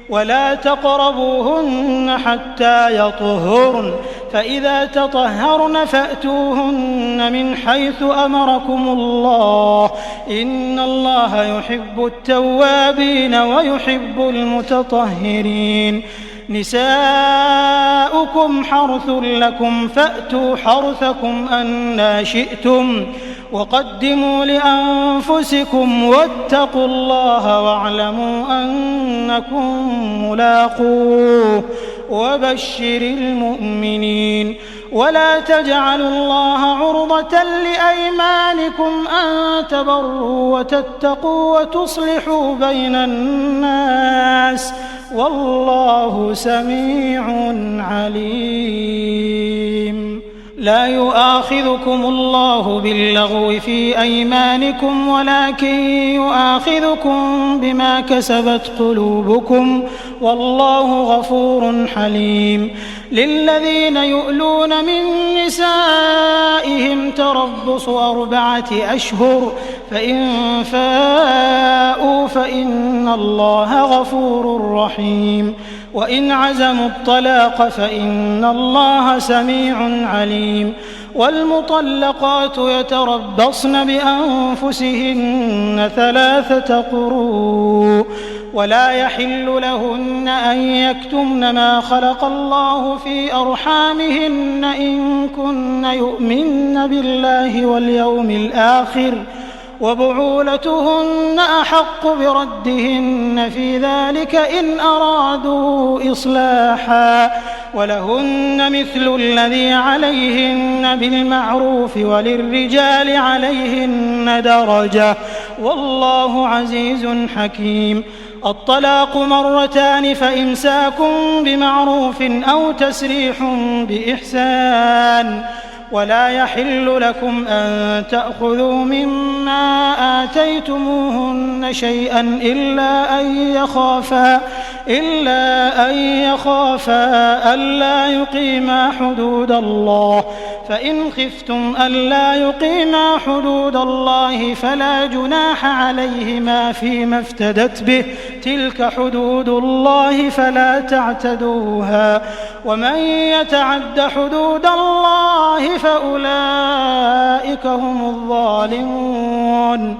ولا تقربوهن حتى يطهرن فإذا تطهرن فأتوهن من حيث أمركم الله إن الله يحب التوابين ويحب المتطهرين نساؤكم حرث لكم فأتوا حرثكم أنى شئتم وقدموا لأنفسكم واتقوا الله واعلموا أنكم ملاقوه وبشر المؤمنين ولا تجعلوا الله عرضة لأيمانكم أن تبروا وتتقوا وتصلحوا بين الناس والله سميع عليم لا يؤاخذكم الله باللغو في أيمانكم ولكن يؤاخذكم بما كسبت قلوبكم والله غفور حليم للذين يؤلون من نسائهم تربص 4 أشهر فإن فاءوا فإن الله غفور رحيم وإن عزموا الطلاق فإن الله سميع عليم والمطلقات يتربصن بأنفسهن 3 قروء ولا يحل لهن أن يكتمن ما خلق الله في أرحامهن إن كن يؤمن بالله واليوم الآخر وبعولتهن أحق بردهن في ذلك إن أرادوا إصلاحا ولهن مثل الذي عليهن بالمعروف وللرجال عليهن درجة والله عزيز حكيم الطلاق 2 فإمساك بمعروف أو تسريح بإحسان ولا يحل لكم أن تأخذوا مما آتيتموهن شيئا إلا أن يخافا ألا يقيما حدود الله فإن خفتم ألا يقيما حدود الله فلا جناح عليهما فيما افتدت به تلك حدود الله فلا تعتدوها ومن يتعد حدود الله فأولئك هم الظالمون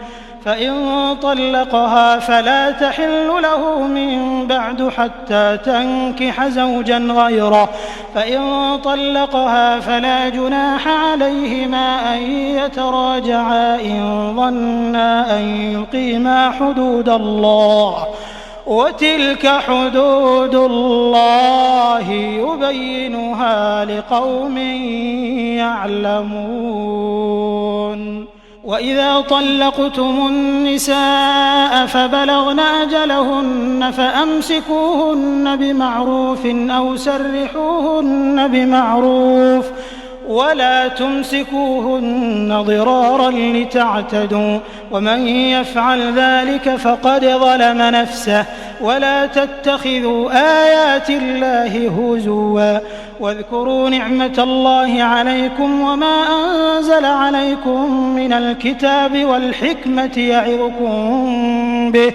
فإن طلقها فلا تحل له من بعد حتى تنكح زوجا غيره فإن طلقها فلا جناح عليهما أن يتراجعا إن ظنا أن يقيما حدود الله وتلك حدود الله ويبينها لقوم يعلمون. وإذا طلقتم النساء فبلغن أجلهن فأمسكوهن بمعروف أو سرحوهن بمعروف ولا تمسكوهن ضرارا لتعتدوا ومن يفعل ذلك فقد ظلم نفسه. ولا تتخذوا آيات الله هزوا واذكروا نعمة الله عليكم وما أنزل عليكم من الكتاب والحكمة يعظكم به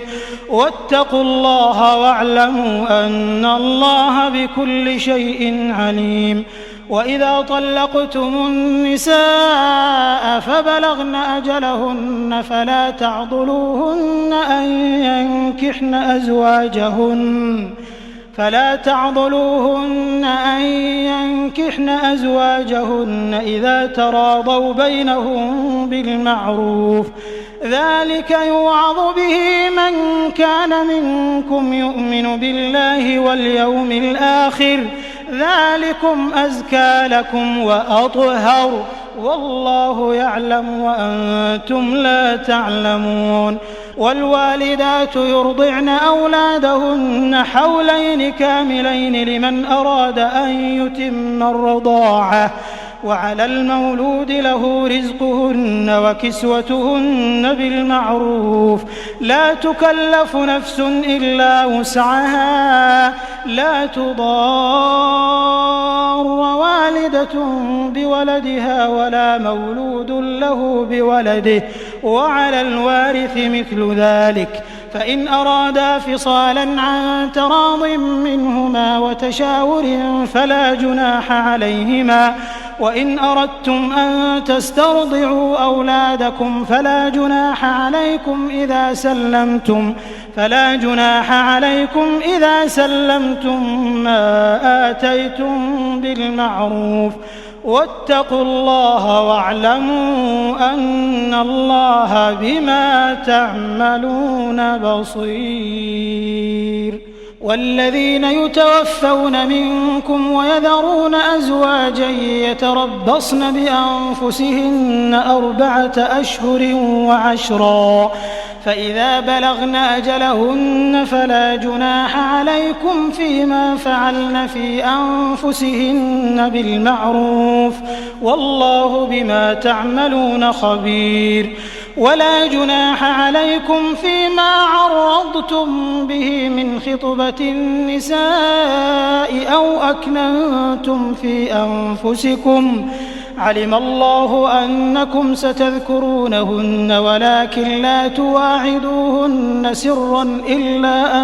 واتقوا الله واعلموا أن الله بكل شيء عليم. وإذا طلقتم النساء فبلغن أجلهن فلا تعضلوهن أن ينكحن أزواجهن إذا تراضوا بينهم بالمعروف ذلك يوعظ به من كان منكم يؤمن بالله واليوم الآخر ذلكم أزكى لكم وأطهر والله يعلم وأنتم لا تعلمون. والوالدات يرضعن أولادهن حولين كاملين لمن أراد أن يتم الرضاعة وعلى المولود له رزقهن وكسوتهن بالمعروف لا تكلف نفس إلا وسعها لا تضار والدة بولدها ولا مولود له بولده وعلى الوارث مثل ذلك فإن أرادا فصالا عن تراض منهما وتشاور فلا جناح عليهما. وإن أردتم أن تسترضعوا أولادكم فلا جناح عليكم إذا سلمتم ما آتيتم بالمعروف واتقوا الله واعلموا أن الله بما تعملون بصير. والذين يتوفون منكم ويذرون أزواجا يتربصن بأنفسهن 4 أشهر وعشرا فإذا بلغن أجلهن فلا جناح عليكم فيما فعلن في أنفسهن بالمعروف والله بما تعملون خبير. ولا جناح عليكم فيما عرضتم به من خطبة النساء أو أكننتم في أنفسكم علم الله أنكم ستذكرونهن ولكن لا تواعدوهن سرا إلا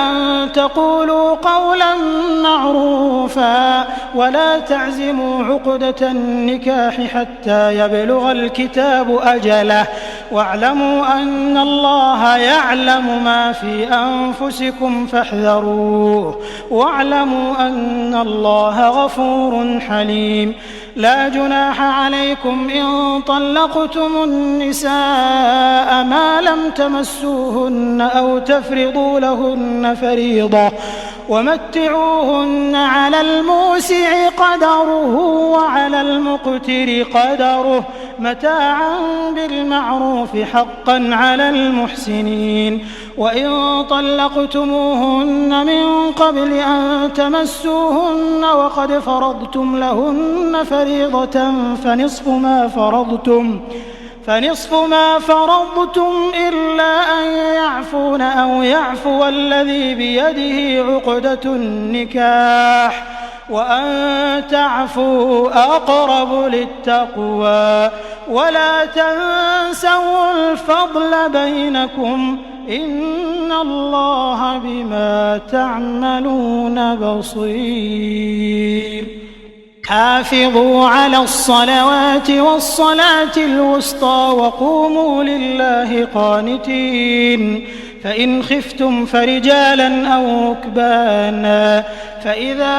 أن تقولوا قولا معروفا ولا تعزموا عقدة النكاح حتى يبلغ الكتاب أجله واعلموا أن الله يعلم ما في أنفسكم فاحذروه واعلموا أن الله غفور حليم. لا جناح عليكم إن طلقتم النساء ما لم تمسوهن أو تفرضوا لهن فريضة ومتعوهن على الموسع قدره وعلى المقتر قدره متاعا بالمعروف حقا على المحسنين. وإن طلقتموهن من قبل أن تمسوهن وقد فرضتم لهن فريضة فنصف ما فرضتم إلا أن يعفون أو يعفو الذي بيده عقدة النكاح وأن تعفوا أقرب للتقوى. ولا تنسوا الفضل بينكم إن الله بما تعملون بصير. حافظوا على الصلوات والصلاة الوسطى وقوموا لله قانتين. فإن خفتم فرجالا أو ركبانا فإذا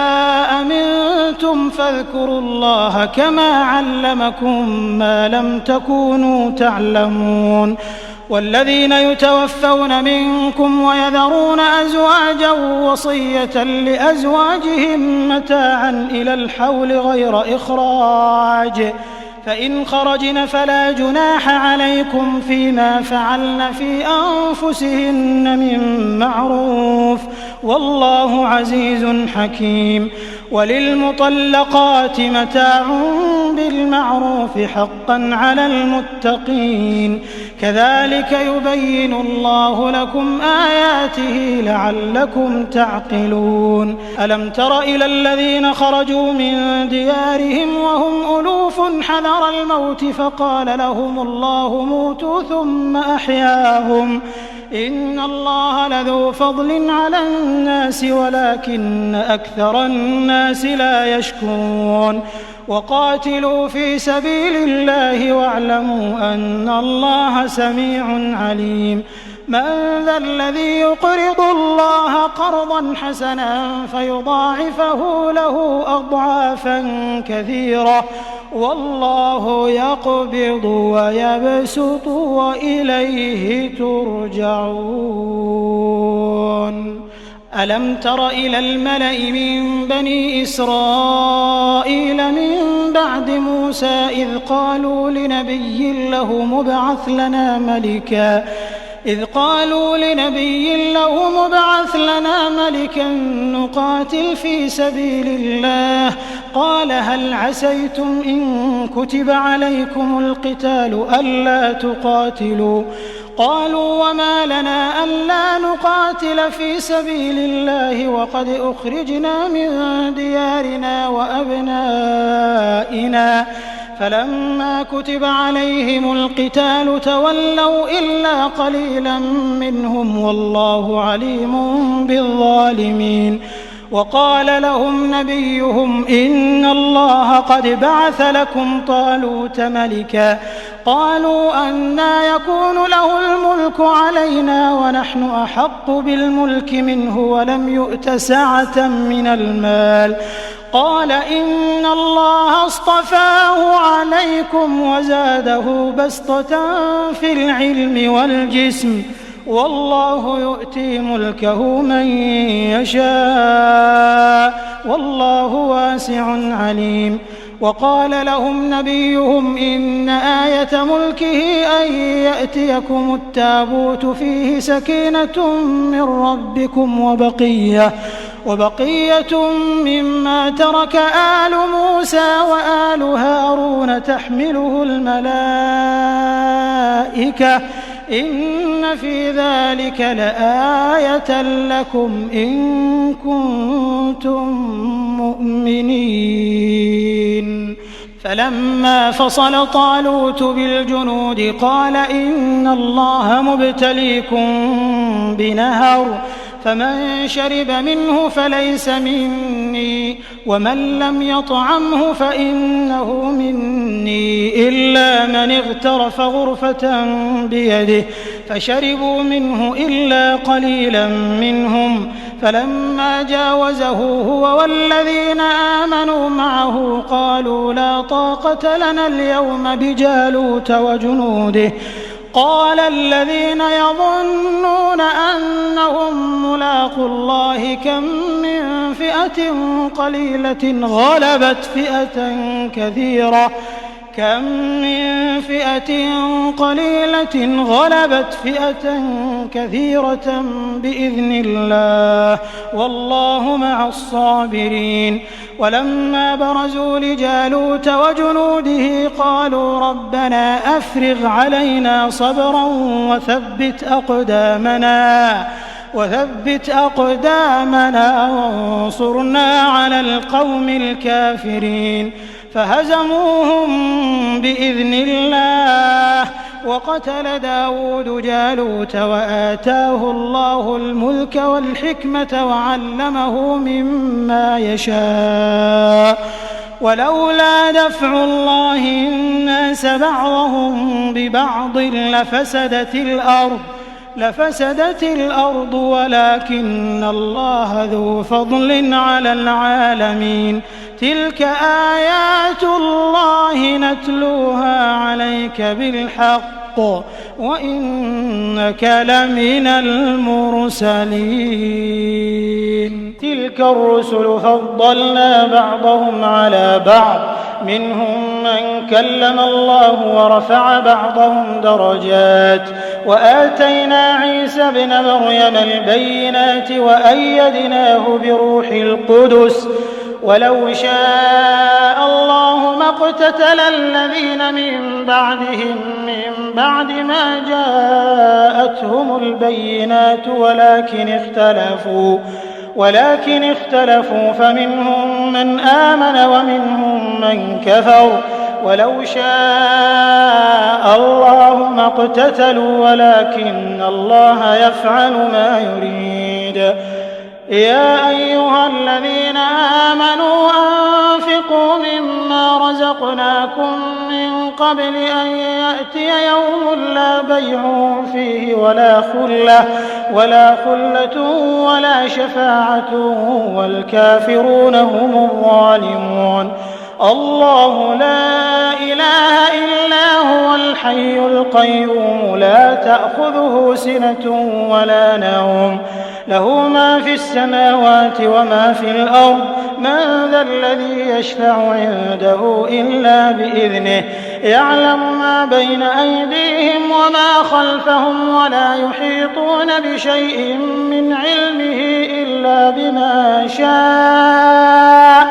أمنتم فاذكروا الله كما علمكم ما لم تكونوا تعلمون. والذين يتوفون منكم ويذرون أزواجا وصية لأزواجهم متاعا إلى الحول غير إخراج، فإن خرجن فلا جناح عليكم فيما فعلن في أنفسهن من معروف، والله عزيز حكيم. وللمطلقات متاع بالمعروف حقا على المتقين، كذلك يبين الله لكم آياته لعلكم تعقلون. ألم تر إلى الذين خرجوا من ديارهم وهم ألوف حذر الموت فقال لهم الله موتوا ثم أحياهم، إن الله لذو فضل على الناس ولكن أكثر الناس لا يشكرون. وقاتلوا في سبيل الله واعلموا أن الله سميع عليم. من ذا الذي يقرض الله قرضا حسنا فيضاعفه له أضعافا كثيرة، والله يقبض ويبسط وإليه ترجعون. ألم تر إلى الملأ من بني إسرائيل من بعد موسى إذ قالوا لنبي له مبعث لنا ملكا نقاتل في سبيل الله، قال هل عسيتم إن كتب عليكم القتال ألا تقاتلوا؟ قالوا وما لنا ألا نقاتل في سبيل الله وقد أخرجنا من ديارنا وأبنائنا، فلما كتب عليهم القتال تولوا إلا قليلا منهم والله عليم بالظالمين. وقال لهم نبيهم إن الله قد بعث لكم طالوت ملكا، قالوا أنى يكون له الملك علينا ونحن أحق بالملك منه ولم يؤت سعة من المال، قال إن الله اصطفاه عليكم وزاده بسطة في العلم والجسم، والله يؤتي ملكه من يشاء والله واسع عليم. وقال لهم نبيهم إن آية ملكه أن يأتيكم التابوت فيه سكينة من ربكم وبقية مما ترك آل موسى وآل هارون تحمله الملائكة، إن في ذلك لآية لكم إن كنتم مؤمنين. فلما فصل طالوت بالجنود قال إن الله مبتليكم بنهر، فمن شرب منه فليس مني ومن لم يطعمه فإنه مني إلا من اغترف غرفة بيده، فشربوا منه إلا قليلا منهم. فلما جاوزه هو والذين آمنوا معه قالوا لا طاقة لنا اليوم بجالوت وجنوده، قال الذين يظنون أنهم ملاقو الله كم من فئة قليلة غلبت فئة كثيرة بإذن الله والله مع الصابرين. ولما برزوا لجالوت وجنوده قالوا ربنا أفرغ علينا صبرا وثبت أقدامنا وانصرنا على القوم الكافرين، فهزموهم بإذن الله. وقتل داود جالوت وآتاه الله الملك والحكمة وعلمه مما يشاء، ولولا دفع الله الناس بعضهم ببعض لفسدت الأرض ولكن الله ذو فضل على العالمين. تلك آيات الله نتلوها عليك بالحق وإنك لمن المرسلين. تلك الرسل فضلنا بعضهم على بعض، منهم من كلم الله ورفع بعضهم درجات، وآتينا عيسى ابن مريم البينات وأيدناه بروح القدس. ولو شاء الله ما اقتتل الذين من بعدهم من بعد ما جاءتهم البينات ولكن اختلفوا فمنهم من آمن ومنهم من كفر. ولو شاء الله ما اقتتلوا ولكن الله يفعل ما يريد. يا أيها الذين آمنوا أنفقوا مما رزقناكم من قبل أن يأتي يوم لا بيع فيه ولا خلة ولا شفاعة والكافرون هم الظالمون. الله لا إله إلا هو الحي القيوم لا تأخذه سنة ولا نوم، له ما في السماوات وما في الأرض. من ذا الذي يشفع عنده إلا بإذنه، يعلم ما بين أيديهم وما خلفهم ولا يحيطون بشيء من علمه إلا بما شاء،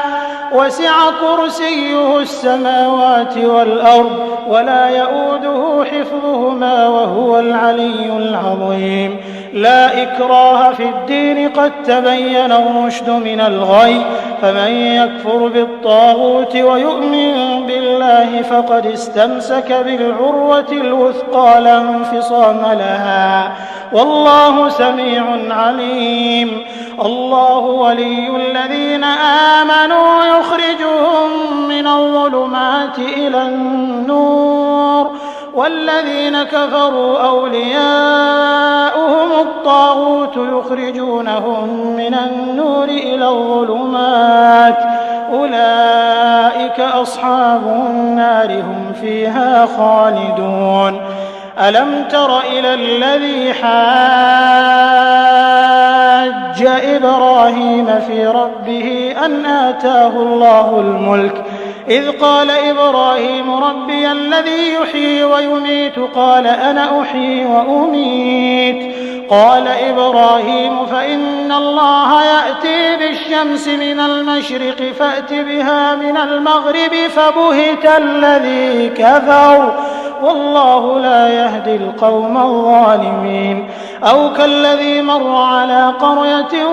وسع كرسيه السماوات والأرض ولا يؤوده حفظهما وهو العلي العظيم. لا إكراه في الدين، قد تبين الرشد من الغي، فمن يكفر بالطاغوت ويؤمن بالله فقد استمسك بالعروة الوثقى لا انفصام لها، والله سميع عليم. الله ولي الذين آمنوا يخرجهم من الظلمات إلى النور، والذين كفروا أولياؤهم الطاغوت يخرجونهم من النور إلى الظلمات، أولئك أصحاب النار هم فيها خالدون. ألم تر إلى الذي حاج إبراهيم في ربه أن آتاه الله الملك، إذ قال إبراهيم ربي الذي يحيي ويميت قال أنا أحيي وأميت. قال إبراهيم فإن الله يأتي بالشمس من المشرق فأت بها من المغرب، فبهت الذي كفر والله لا يهدي القوم الظالمين. أو كالذي مر على قرية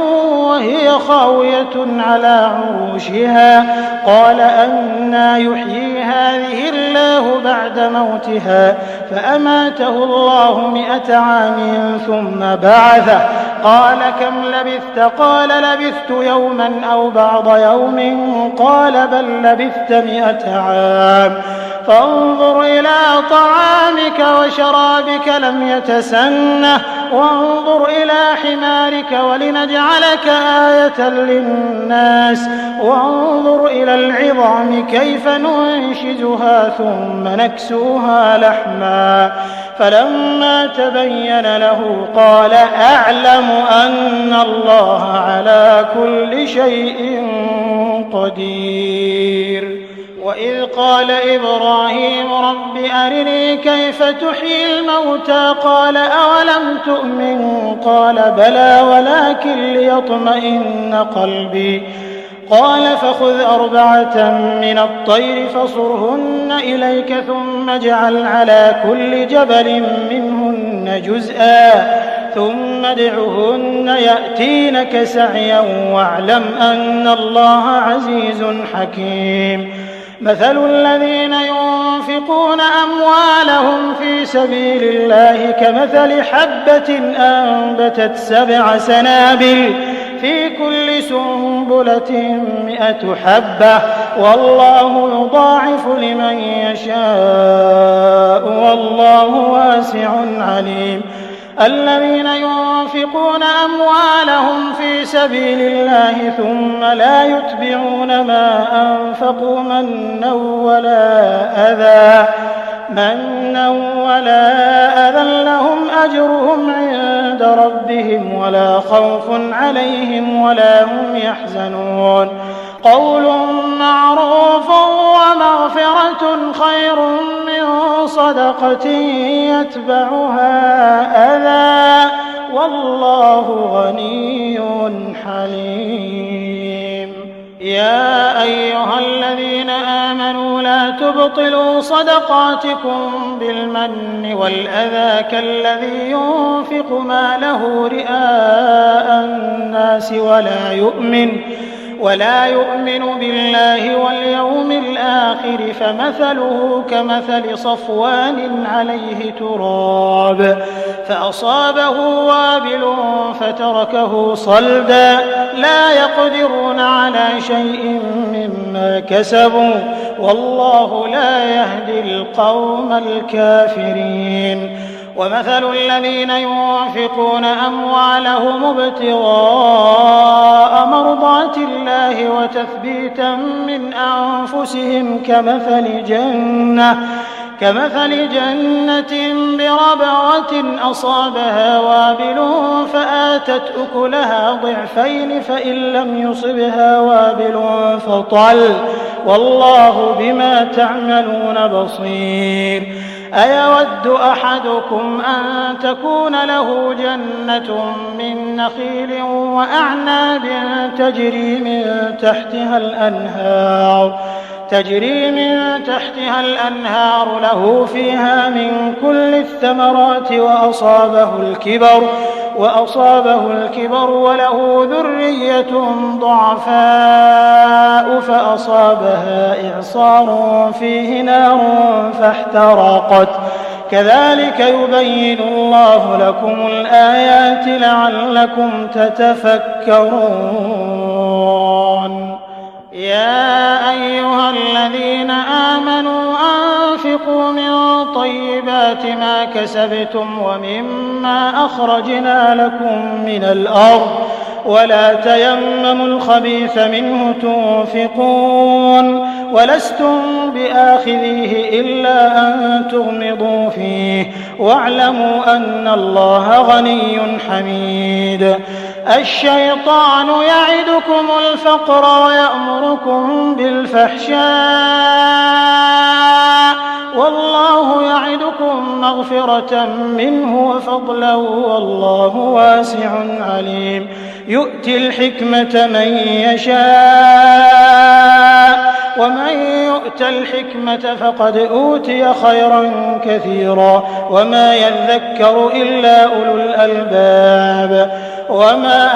وهي خاوية على عروشها قال أنى يحيي هذه الله بعد موتها، فأماته الله 100 عام ثم بعثه. قال كم لبثت؟ قال لبثت يوما أو بعض يوم، قال بل لبثت 100 عام. فانظر إلى طعامك وشرابك لم يتسنه، وانظر إلى حمارك ولنجعلك آية للناس، وانظر إلى العظام كيف ننشزها ثم نكسوها لحما. فلما تبين له قال أعلم أن الله على كل شيء قدير. وإذ قال إبراهيم رب أرني كيف تحيي الموتى قال أولم تؤمن قال بلى ولكن ليطمئن قلبي. قال فخذ 4 من الطير فصرهن إليك ثم اجعل على كل جبل منهن جزءا ثم ادعهن يأتينك سعيا واعلم أن الله عزيز حكيم. مثل الذين ينفقون أموالهم في سبيل الله كمثل حبة أنبتت 7 سنابل في كل سنبلة 100 حبة والله يضاعف لمن يشاء والله واسع عليم. الذين ينفقون أموالهم في سبيل الله ثم لا يتبعون ما أنفقوا منا ولا أذى أجرهم عند ربهم ولا خوف عليهم ولا هم يحزنون قول معروف ومغفرة خير من صدقة يتبعها أذى والله غني حليم يا أيها الذين آمنوا لا تبطلوا صدقاتكم بالمن والأذى كالذي ينفق ماله رئاء الناس ولا يؤمن بالله واليوم الآخر فمثله كمثل صفوان عليه تراب فأصابه وابل فتركه صلدا لا يقدرون على شيء مما كسبوا والله لا يهدي القوم الكافرين ومثل الذين ينفقون أموالهم ابتغاء مرضات الله وتثبيتا من أنفسهم كمثل جنة بربوة أصابها وابل فآتت أكلها ضعفين فإن لم يصبها وابل فطل والله بما تعملون بصير أيود أحدكم أن تكون له جنة من نخيل وأعناب تجري من تحتها الأنهار له فيها من كل الثمرات وأصابه الكبر وله ذرية ضعفاء فأصابها إعصار فيه نار فاحترقت كذلك يبين الله لكم الآيات لعلكم تتفكرون يا أيها الذين آمنوا أنفقوا من طيبات ما كسبتم ومما أخرجنا لكم من الأرض ولا تيمموا الخبيث منه تنفقون ولستم بآخذيه إلا أن تغمضوا فيه واعلموا أن الله غني حميد الشيطان يعدكم الفقر ويأمركم بالفحشاء والله يعدكم مغفرة منه وفضلا والله واسع عليم يؤتي الحكمة من يشاء ومن يؤت الحكمة فقد أوتي خيرا كثيرا وما يذكر إلا أولو الألباب وما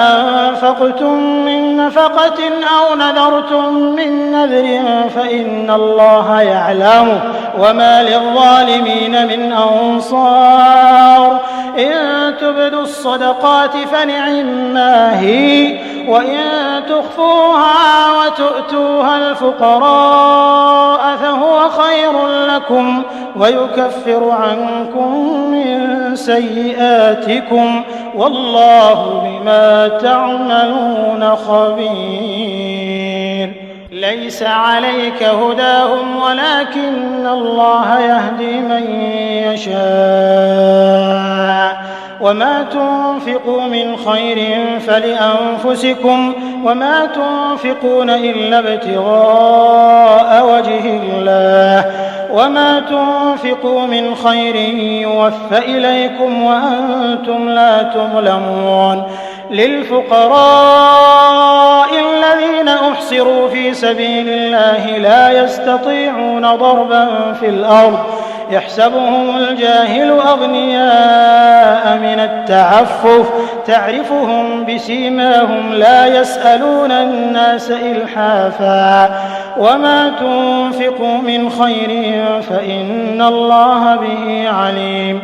أنفقتم من نفقة أو نذرتم من نذر فإن الله يعلمه وما للظالمين من أنصار إن تبدوا الصدقات فنعما هي وإن تخفوها وتؤتوها الفقراء فهو خير لكم ويكفر عنكم من سيئاتكم والله بما تعملون خبير ليس عليك هداهم ولكن الله يهدي من يشاء وما تنفقوا من خير فلأنفسكم وما تنفقون إلا ابتغاء وجه الله وما تنفقوا من خير يوفى إليكم وأنتم لا تظلمون للفقراء الذين أحصروا في سبيل الله لا يستطيعون ضربا في الأرض يحسبهم الجاهل أغنياء من التعفف تعرفهم بسيماهم لا يسألون الناس إلحافا وما تنفقوا من خير فإن الله به عليم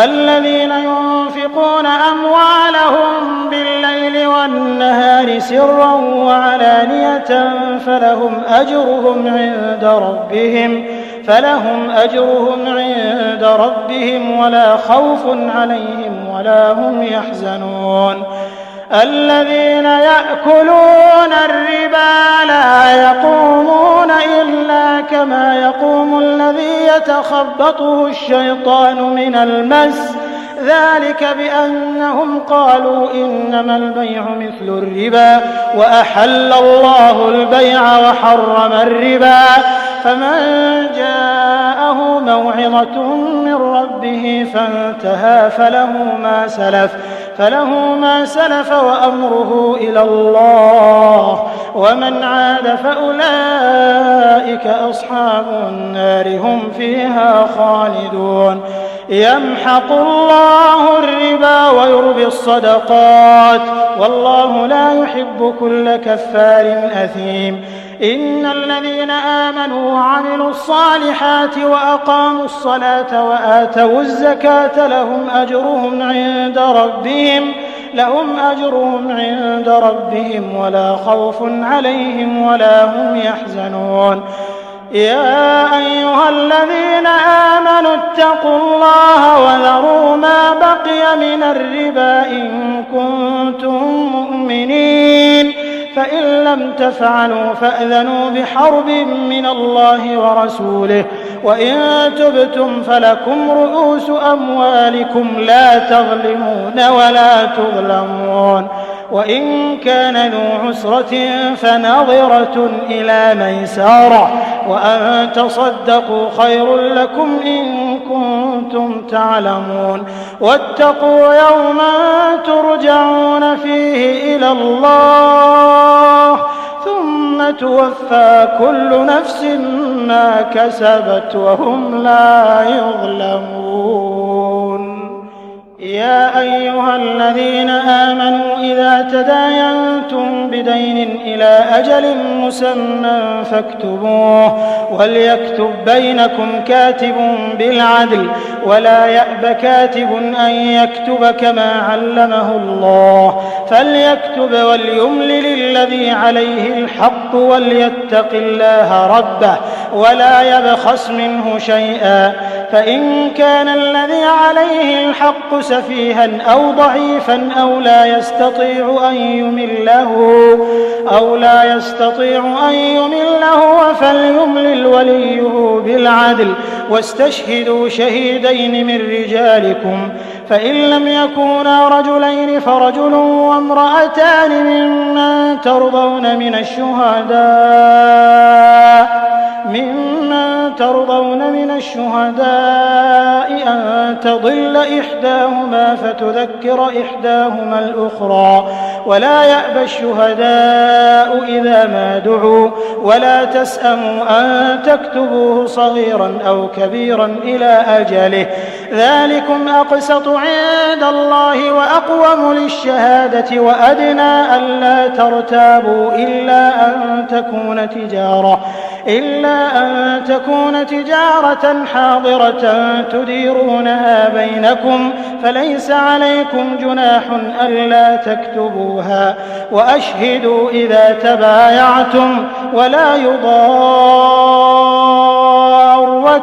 الذين ينفقون أموالهم بالليل والنهار سرا وعلانية فلهم أجرهم عند ربهم ولا خوف عليهم ولا هم يحزنون الذين يأكلون الربا لا يقومون إلا كما يقوم الذي يتخبطه الشيطان من المس ذلك بأنهم قالوا إنما البيع مثل الربا وأحل الله البيع وحرم الربا فمن جاءه موعظة من ربه فانتهى فله ما سلف وأمره إلى الله ومن عاد فأولئك أصحاب النار هم فيها خالدون يمحق الله الربا ويربي الصدقات والله لا يحب كل كفار أثيم إن الذين آمنوا وعملوا الصالحات وأقاموا الصلاة وآتوا الزكاة لهم أجرهم عند ربهم ولا خوف عليهم ولا هم يحزنون يا أيها الذين آمنوا اتقوا الله وذروا ما بقي من الربا إن كنتم مؤمنين فإن لم تفعلوا فأذنوا بحرب من الله ورسوله وإن تبتم فلكم رؤوس أموالكم لا تظلمون ولا تظلمون وإن كان ذو عسرة فنظرة إلى ميسرة وأن تصدقوا خير لكم إن كنتم تعلمون واتقوا يوما ترجعون فيه إلى الله ثم توفى كل نفس ما كسبت وهم لا يظلمون يا أيها الذين آمنوا إذا تداينتم بدين إلى أجل مسمى فاكتبوه وليكتب بينكم كاتب بالعدل ولا يأب كاتب أن يكتب كما علمه الله فليكتب وليملل الذي عليه الحق وليتق الله ربه ولا يبخس منه شيئا فإن كان الذي عليه الحق سفيها أو ضعيفا أو لا يستطيع أن يمله فليملل وليه بالعدل واستشهدوا شهيدين من رجالكم فإن لم يكونا رجلين فرجل وامرأتان ممن ترضون من الشهداء أن تضل إحداهما فتذكر إحداهما الأخرى ولا يأبى الشهداء إذا ما دعوا ولا تسأموا أن تكتبوه صغيرا أو كبيرا إلى أجله ذلكم أقسط عند الله وأقوم للشهادة وأدنى ألا ترتابوا إلا أن تكون تجارة حاضرة تديرونها بينكم فليس عليكم جناح ألا تكتبوها وأشهدوا إذا تبايعتم ولا يضار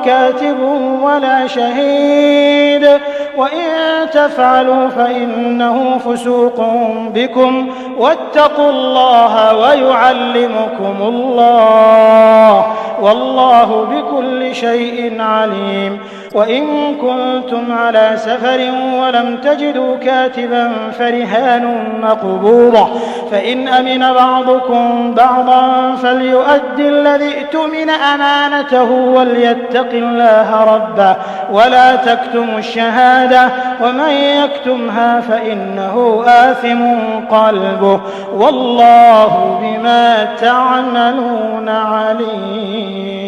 كاتب ولا شهيد وإن تفعلوا فإنه فسوق بكم واتقوا الله ويعلمكم الله والله بكل شيء عليم وإن كنتم على سفر ولم تجدوا كاتبا فرهان مقبوضة فإن أمن بعضكم بعضا فليؤدي الذي ائتمن أمانته وليتق الله ربه ولا تكتموا الشهادة ومن يكتمها فإنه آثم قلبه والله بما تعملون عليم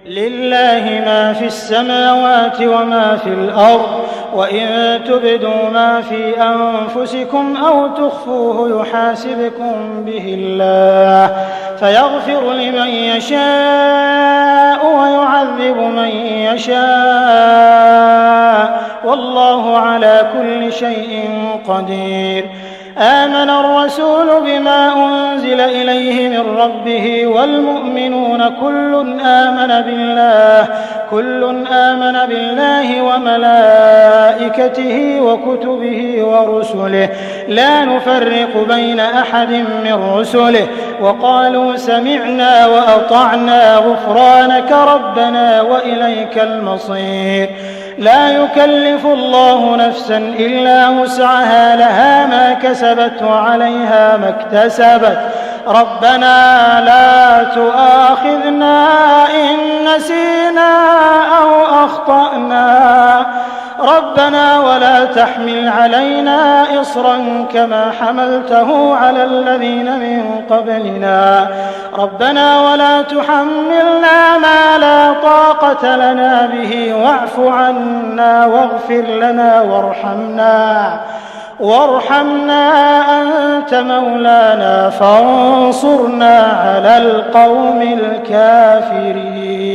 لله ما في السماوات وما في الأرض وإن تبدوا ما في أنفسكم أو تخفوه يحاسبكم به الله فيغفر لمن يشاء ويعذب من يشاء والله على كل شيء قدير آمن الرسول بما أنزل إليه من ربه والمؤمنون كل آمن بالله وملائكته وكتبه ورسله لا نفرق بين أحد من رسله وقالوا سمعنا وأطعنا غفرانك ربنا وإليك المصير لا يكلف الله نفسا إلا وسعها لها ما كسبت وعليها ما اكتسبت ربنا لا تؤاخذنا إن نسينا أو أخطأنا ربنا ولا تحمل علينا إصرا كما حملته على الذين من قبلنا ربنا ولا تحملنا ما لا طاقة لنا به واعف عنا واغفر لنا وارحمنا أنت مولانا فانصرنا على القوم الكافرين.